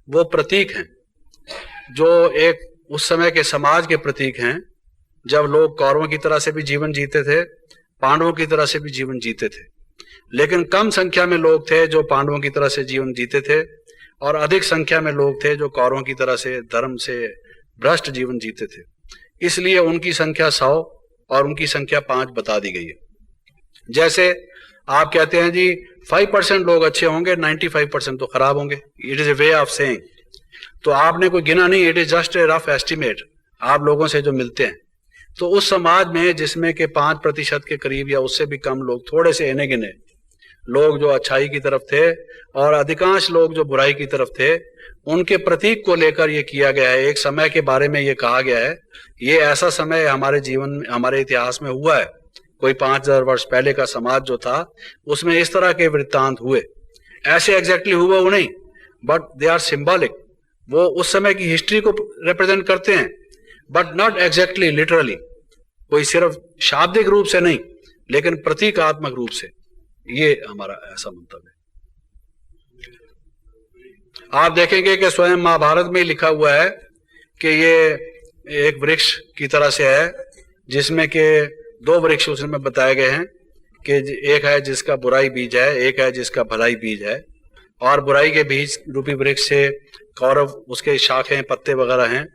वो प्रतीक हैं, जो एक उस समय के समाज के प्रतीक हैं, जब लोग कौरवों की तरह से भी जीवन जीते थे, पांडवों की तरह से भी जीवन जीते थे। लेकिन कम संख्या में लोग थे जो पांडवों की तरह से जीवन जीते थे, और अधिक संख्या में लोग थे जो कौरवों की तरह से धर्म से भ्रष्ट जीवन जीते थे। इसलिए उनकी संख्या 100 और उनकी संख्या 5 बता दी गई है। जैसे आप कहते हैं जी 5% लोग अच्छे होंगे, 95% तो खराब होंगे। It is a way of saying. तो आपने कोई गिना नहीं, it is just a rough estimate आप लोगों से जो मिलते हैं। तो उस समाज में जिसमें के 5% के करीब या उससे भी कम लोग, थोड़े से इने गिने लोग जो अच्छाई की तरफ थे और अधिकांश लोग जो बुराई की तरफ थे, उनके प्रतीक को लेकर ये किया गया है। एक समय के बारे में ये कहा गया है, ये ऐसा समय हमारे जीवन में, हमारे इतिहास में हुआ है। कोई 5000 वर्ष पहले का समाज जो था उसमें इस तरह के वृत्तांत हुए। ऐसे एग्जैक्टली हुआ वो नहीं, बट दे आर सिंबॉलिक। वो उस समय की हिस्ट्री को रिप्रेजेंट करते हैं, बट नॉट एग्जैक्टली लिटरली। कोई सिर्फ शाब्दिक रूप से नहीं, लेकिन प्रतीकात्मक रूप से। ये हमारा ऐसा मंतव्य है। आप देखेंगे कि स्वयं महाभारत में लिखा हुआ है कि ये एक वृक्ष की तरह से है, जिसमें के 2 वृक्ष उसमें बताए गए हैं कि एक है जिसका बुराई बीज है, एक है जिसका भलाई बीज है। और बुराई के बीज रूपी वृक्ष से कौरव, उसके शाखें पत्ते वगैरह हैं,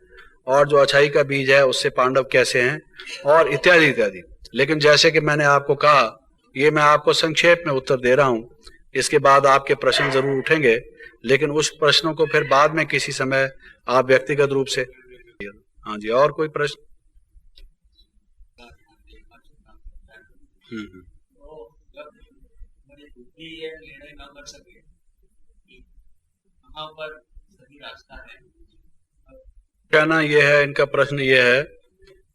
और जो अच्छाई का बीज है उससे पांडव कैसे हैं, और इत्यादि इत्यादि। लेकिन जैसे कि मैंने आपको कहा, ये मैं आपको संक्षेप में उत्तर दे रहा हूं। इसके बाद आपके प्रश्न जरूर उठेंगे, लेकिन उस प्रश्नों को फिर बाद में किसी समय आप व्यक्तिगत रूप से। हाँ जी, और कोई प्रश्न? कहना यह है, इनका प्रश्न यह है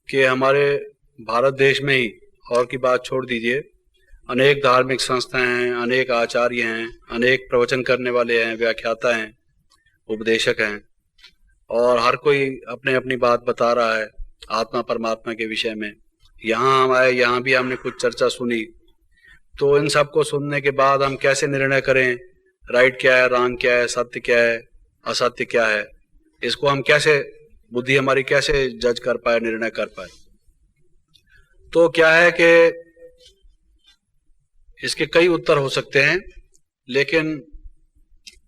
कि हमारे भारत देश में ही, और की बात छोड़ दीजिए, अनेक धार्मिक संस्थाएं हैं, अनेक आचार्य हैं, अनेक प्रवचन करने वाले हैं, व्याख्याता हैं, उपदेशक हैं, और हर कोई अपने अपनी बात बता रहा है आत्मा परमात्मा के विषय में। यहाँ हम आए, यहाँ भी हमने कुछ चर्चा सुनी। तो इन सब को सुनने के बाद हम कैसे निर्णय करें, राइट क्या है, रॉन्ग क्या है, सत्य क्या है, असत्य क्या है, इसको हम कैसे, बुद्धि हमारी कैसे जज कर पाए, निर्णय कर पाए? तो क्या है कि इसके कई उत्तर हो सकते हैं, लेकिन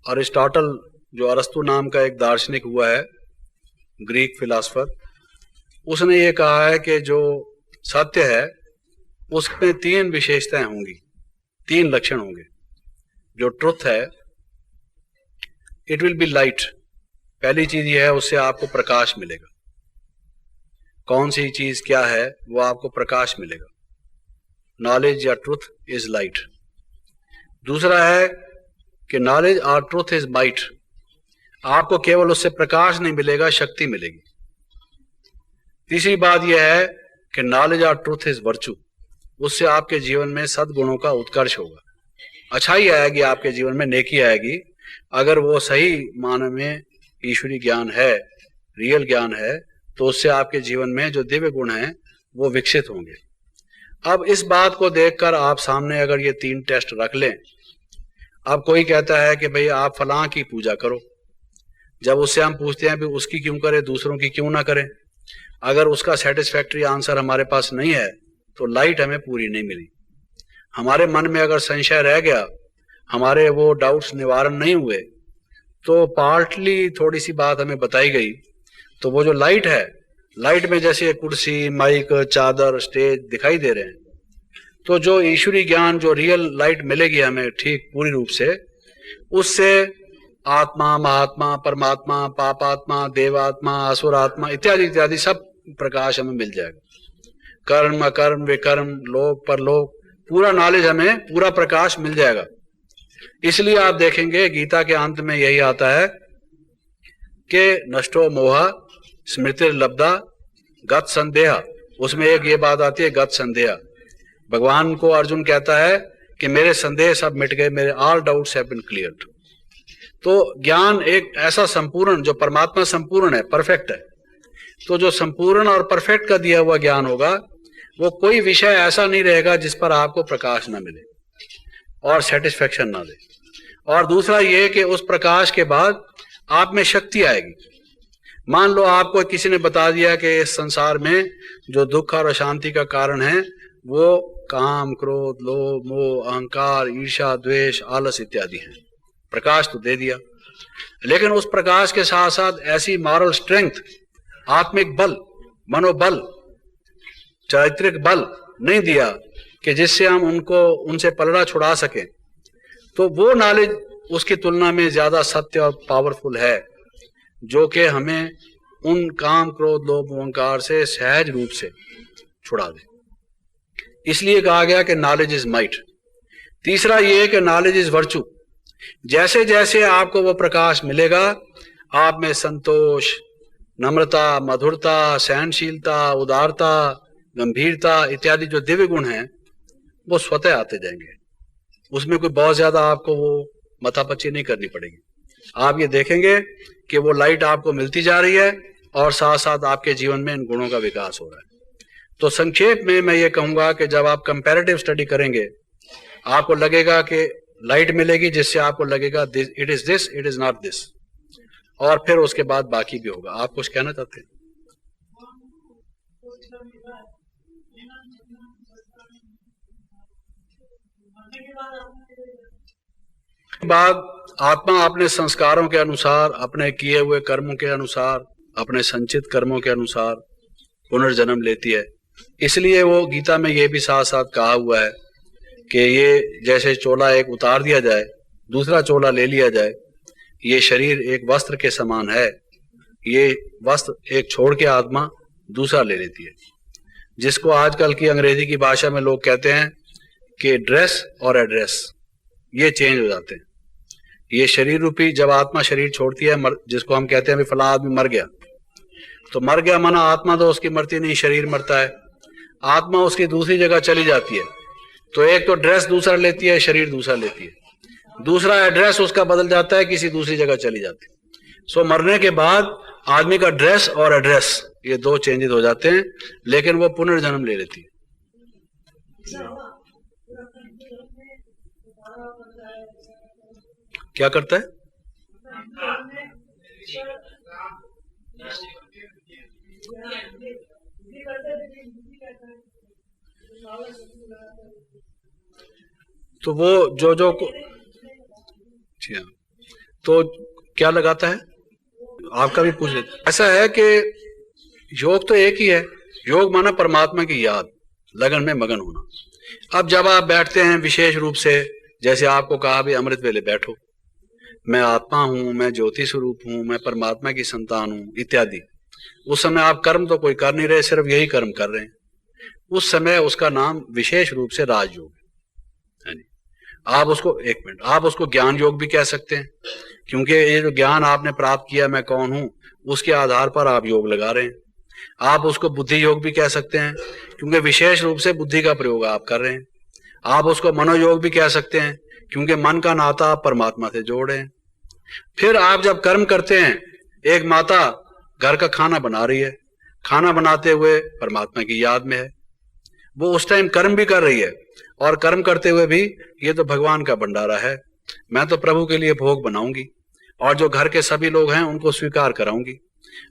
अरिस्टोटल, जो अरस्तु नाम का एक दार्शनिक हुआ है, ग्रीक फिलासफर, उसने ये कहा है कि जो सत्य है उसमें 3 विशेषताएं होंगी, 3 लक्षण होंगे। जो ट्रुथ है, इट विल बी लाइट। पहली चीज यह है, उससे आपको प्रकाश मिलेगा। कौन सी चीज क्या है, वो आपको प्रकाश मिलेगा। नॉलेज या ट्रुथ इज लाइट। दूसरा है कि नॉलेज और ट्रुथ इज माइट। आपको केवल उससे प्रकाश नहीं मिलेगा, शक्ति मिलेगी। तीसरी बात यह है कि नॉलेज और ट्रुथ इज वर्चू। उससे आपके जीवन में सद्गुणों का उत्कर्ष होगा, अच्छाई आएगी आपके जीवन में, नेकी आएगी। अगर वो सही माने में ईश्वरी ज्ञान है, रियल ज्ञान है, तो उससे आपके जीवन में जो दिव्य गुण हैं वो विकसित होंगे। अब इस बात को देखकर आप सामने अगर ये 3 टेस्ट रख लें, अब कोई कहता है कि भाई आप फलां की पूजा करो। जब उससे हम पूछते हैं भी उसकी क्यों करें, दूसरों की क्यों ना करें, अगर उसका सेटिस्फैक्टरी आंसर हमारे पास नहीं है तो लाइट हमें पूरी नहीं मिली। हमारे मन में अगर संशय रह गया, हमारे वो डाउट्स निवारण नहीं हुए, तो पार्टली थोड़ी सी बात हमें बताई गई, तो वो जो लाइट है, लाइट में जैसे कुर्सी, माइक, चादर, स्टेज दिखाई दे रहे हैं, तो जो ईश्वरी ज्ञान, जो रियल लाइट मिलेगी हमें ठीक पूरी रूप से, उससे आत्मा, महात्मा, परमात्मा, पापात्मा, देवात्मा, असुरात्मा इत्यादि इत्यादि सब प्रकाश हमें मिल जाएगा। कर्म, अकर्म, विकर्म, लोक परलोक, पूरा नॉलेज हमें, पूरा प्रकाश मिल जाएगा। इसलिए आप देखेंगे गीता के अंत में यही आता है कि नष्टो मोह स्मृतिर्लब्धा गत संदेह। उसमें एक ये बात आती है, गत संदेह। भगवान को अर्जुन कहता है कि मेरे संदेह सब मिट गए, मेरे all doubts have been cleared. तो ज्ञान एक ऐसा संपूर्ण, जो परमात्मा संपूर्ण है, परफेक्ट है, तो जो संपूर्ण और परफेक्ट का दिया हुआ ज्ञान होगा, वो कोई विषय ऐसा नहीं रहेगा जिस पर आपको प्रकाश ना मिले और सेटिस्फेक्शन ना दे। और दूसरा ये कि उस प्रकाश के बाद आप में शक्ति आएगी। मान लो आपको किसी ने बता दिया कि इस संसार में जो दुख और अशांति का कारण है वो काम, क्रोध, लोभ, मोह, अहंकार, ईर्ष्या, द्वेष, आलस इत्यादि हैं। प्रकाश तो दे दिया, लेकिन उस प्रकाश के साथ साथ ऐसी मॉरल स्ट्रेंथ, आत्मिक बल, मनोबल, चारित्रिक बल नहीं दिया कि जिससे हम उनसे पलड़ा छुड़ा सकें। तो वो नॉलेज उसकी तुलना में ज्यादा सत्य और पावरफुल है, जो कि हमें उन काम, क्रोध, लोभ, अहंकार से सहज रूप से छुड़ा दे। इसलिए कहा गया कि नॉलेज इज माइट। तीसरा ये है कि नॉलेज इज वर्चू। जैसे जैसे आपको वो प्रकाश मिलेगा, आप में संतोष, नम्रता, मधुरता, सहनशीलता, उदारता, गंभीरता इत्यादि जो दिव्य गुण हैं वो स्वतः आते जाएंगे। उसमें कोई बहुत ज्यादा आपको वो मथापच्ची नहीं करनी पड़ेगी। आप ये देखेंगे कि वो लाइट आपको मिलती जा रही है और साथ साथ आपके जीवन में इन गुणों का विकास हो रहा है। तो संक्षेप में मैं ये कहूंगा कि जब आप कंपैरेटिव स्टडी करेंगे, आपको लगेगा कि लाइट मिलेगी जिससे आपको लगेगा it is this, it is not this, और फिर उसके बाद बाकी भी होगा। आप कुछ कहना चाहते हैं? बाद आत्मा अपने संस्कारों के अनुसार, अपने किए हुए कर्मों के अनुसार, अपने संचित कर्मों के अनुसार पुनर्जन्म लेती है। इसलिए वो गीता में ये भी साथ साथ कहा हुआ है कि ये जैसे चोला एक उतार दिया जाए, दूसरा चोला ले लिया जाए, ये शरीर एक वस्त्र के समान है। ये वस्त्र एक छोड़ के आत्मा दूसरा ले लेती है, जिसको आजकल की अंग्रेजी की भाषा में लोग कहते हैं कि ड्रेस और एड्रेस ये चेंज हो जाते हैं। ये शरीर रूपी जब आत्मा शरीर छोड़ती है, जिसको हम कहते हैं अभी फला आदमी मर गया, तो मर गया माना आत्मा तो उसकी मरती नहीं, शरीर मरता है। आत्मा उसकी दूसरी जगह चली जाती है, तो एक तो ड्रेस दूसरा लेती है, शरीर दूसरा लेती है, दूसरा एड्रेस उसका बदल जाता है, किसी दूसरी जगह चली जाती है। सो मरने के बाद आदमी का ड्रेस और एड्रेस ये दो चेंजेस हो जाते हैं, लेकिन वो पुनर्जन्म ले लेती है। क्या करता है? तो वो जो तो क्या लगाता है? आपका भी पूछ लेते। ऐसा है कि योग तो एक ही है। योग माना परमात्मा की याद, लगन में मगन होना। अब जब आप बैठते हैं विशेष रूप से, जैसे आपको कहा भी अमृत वेले बैठो, मैं आत्मा हूं, मैं ज्योति स्वरूप हूं, मैं परमात्मा की संतान हूं इत्यादि, उस समय आप कर्म तो कोई कर नहीं रहे, सिर्फ यही कर्म कर रहे हैं। उस समय उसका नाम विशेष रूप से राजयोग है। आप उसको, एक मिनट, आप उसको ज्ञान योग भी कह सकते हैं, क्योंकि ये जो ज्ञान आपने प्राप्त किया मैं कौन हूं, उसके आधार पर आप योग लगा रहे हैं। आप उसको बुद्धि योग भी कह सकते हैं, क्योंकि विशेष रूप से बुद्धि का प्रयोग आप कर रहे हैं। आप उसको मनोयोग भी कह सकते हैं, क्योंकि मन का नाता आप परमात्मा से जोड़ रहे हैं। फिर आप जब कर्म करते हैं, एक माता घर का खाना बना रही है, खाना बनाते हुए परमात्मा की याद में है, वो उस टाइम कर्म भी कर रही है, और कर्म करते हुए भी ये तो भगवान का भंडारा है, मैं तो प्रभु के लिए भोग बनाऊंगी, और जो घर के सभी लोग हैं उनको स्वीकार कराऊंगी।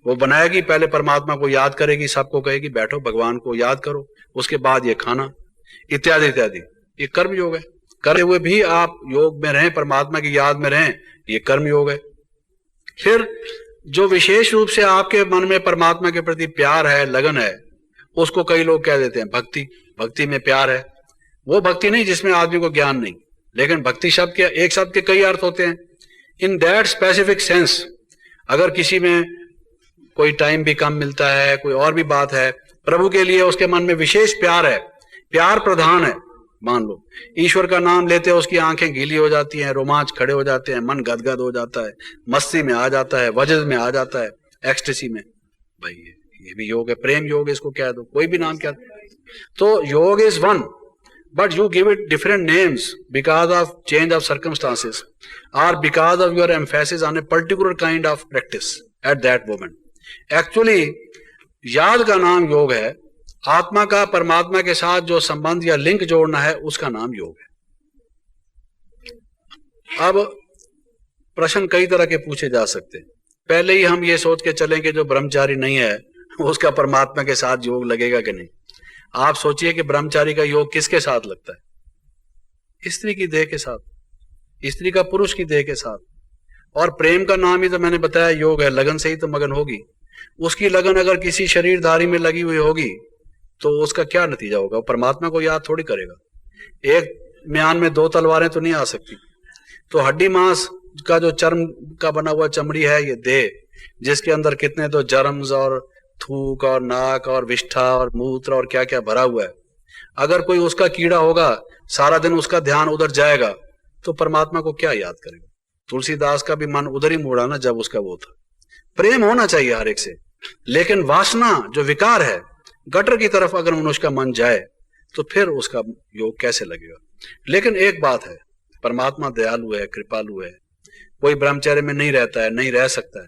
वो बनाएगी, पहले परमात्मा को याद करेगी, सबको कहेगी बैठो भगवान को याद करो, उसके बाद ये खाना इत्यादि इत्यादि। ये कर्म योग है। करते हुए भी आप योग में रहें, परमात्मा की याद में रहें, ये कर्म योग है। फिर जो विशेष रूप से आपके मन में परमात्मा के प्रति प्यार है, लगन है, उसको कई लोग कह देते हैं भक्ति। भक्ति में प्यार है, वो भक्ति नहीं जिसमें आदमी को ज्ञान नहीं, लेकिन भक्ति शब्द के, एक शब्द के कई अर्थ होते हैं। इन दैट स्पेसिफिक सेंस, अगर किसी में कोई टाइम भी कम मिलता है, कोई और भी बात है, प्रभु के लिए उसके मन में विशेष प्यार है, प्यार प्रधान है, मान लो ईश्वर का नाम लेते हैं, उसकी आंखें गीली हो जाती हैं, रोमांच खड़े हो जाते हैं, मन गदगद हो जाता है, मस्ती में आ जाता है, वजद में आ जाता है, एक्सटेसी में, भाई ये भी योग है। प्रेम योग इसको कह दो, कोई भी नाम क्या। तो योग is one, but you give it different names because of change of circumstances or because of your emphasis on a particular kind of practice at that moment. Actually, याद का नाम योग है, आत्मा का परमात्मा के साथ जो संबंध या लिंक जोड़ना है उसका नाम योग है। अब प्रश्न कई तरह के पूछे जा सकते हैं। पहले ही हम ये सोच के चलें कि जो ब्रह्मचारी नहीं है उसका परमात्मा के साथ योग लगेगा कि नहीं। आप सोचिए कि ब्रह्मचारी का योग किसके साथ लगता है? स्त्री की देह के साथ, स्त्री का पुरुष की देह के साथ। और प्रेम का नाम ही तो मैंने बताया योग है, लगन से ही तो मगन होगी। उसकी लगन अगर किसी शरीरधारी में लगी हुई होगी तो उसका क्या नतीजा होगा? वो परमात्मा को याद थोड़ी करेगा। एक म्यान में दो तलवारें तो नहीं आ सकती। तो हड्डी मांस का जो चर्म का बना हुआ चमड़ी है, ये देह, जिसके अंदर कितने तो जर्म्स और थूक और नाक और विष्ठा और मूत्र और क्या क्या भरा हुआ है, अगर कोई उसका कीड़ा होगा, सारा दिन उसका ध्यान उधर जाएगा, तो परमात्मा को क्या याद करेगा? तुलसीदास का भी मन उधर ही मुड़ा ना जब उसका वो था। प्रेम होना चाहिए हर एक से, लेकिन वासना जो विकार है, गटर की तरफ अगर मनुष्य का मन जाए तो फिर उसका योग कैसे लगेगा? लेकिन एक बात है, परमात्मा दयालु है, कृपालु है। कोई ब्रह्मचर्य में नहीं रहता है, नहीं रह सकता है।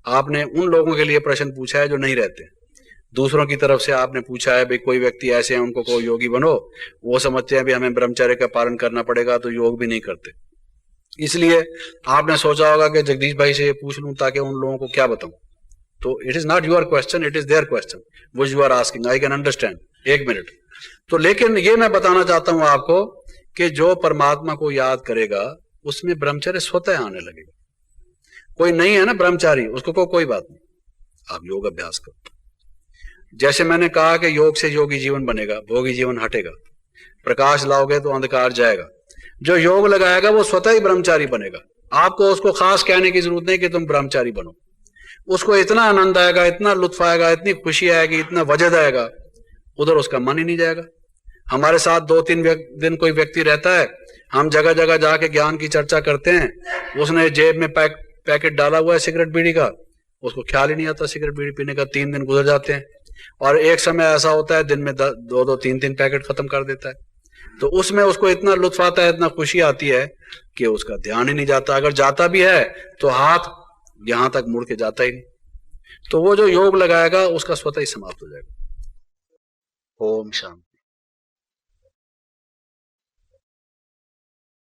आपने उन लोगों के लिए प्रश्न पूछा है जो नहीं रहते। दूसरों की तरफ से आपने पूछा है भाई कोई व्यक्ति ऐसे हैं उनको को योगी बनो, वो समझते हैं भी हमें ब्रह्मचर्य का पालन करना पड़ेगा, तो योग भी नहीं करते। इसलिए आपने सोचा होगा कि जगदीश भाई से ये पूछ लूं ताकि उन लोगों को क्या बताऊं। तो it is not your question, it is their question which you are asking. I can understand. एक मिनट। तो लेकिन ये मैं बताना चाहता हूं आपको कि जो परमात्मा को याद करेगा उसमें ब्रह्मचर्य स्वतः आने लगेगा। कोई नहीं है ना ब्रह्मचारी, उसको कोई बात नहीं, आप योग अभ्यास करो। जैसे मैंने कहा कि योग से योगी जीवन बनेगा, भोगी जीवन हटेगा। प्रकाश लाओगे तो अंधकार जाएगा। जो योग लगाएगा वो स्वतः ही ब्रह्मचारी बनेगा। आपको उसको खास कहने की जरूरत नहीं कि तुम ब्रह्मचारी बनो। उसको इतना आनंद आएगा, इतना लुत्फ आएगा, इतनी खुशी आएगी, इतना वजद आएगा, उधर उसका मन ही नहीं जाएगा। हमारे साथ 2-3 दिन कोई व्यक्ति रहता है, हम जगह जगह जाके ज्ञान की चर्चा करते हैं, उसने जेब में पैकेट डाला हुआ है सिगरेट बीड़ी का, उसको ख्याल ही नहीं आता सिगरेट बीड़ी पीने का। 3 दिन गुजर जाते हैं और एक समय ऐसा होता है दिन में 2-2, 3-3 पैकेट खत्म कर देता है। तो उसमें उसको इतना लुत्फ आता है, इतना खुशी आती है कि उसका ध्यान ही नहीं जाता। अगर जाता भी है तो हाथ यहां तक मुड़ के जाता ही नहीं। तो वो जो योग लगाएगा उसका स्वतः ही समाप्त हो जाएगा। ओम शांति।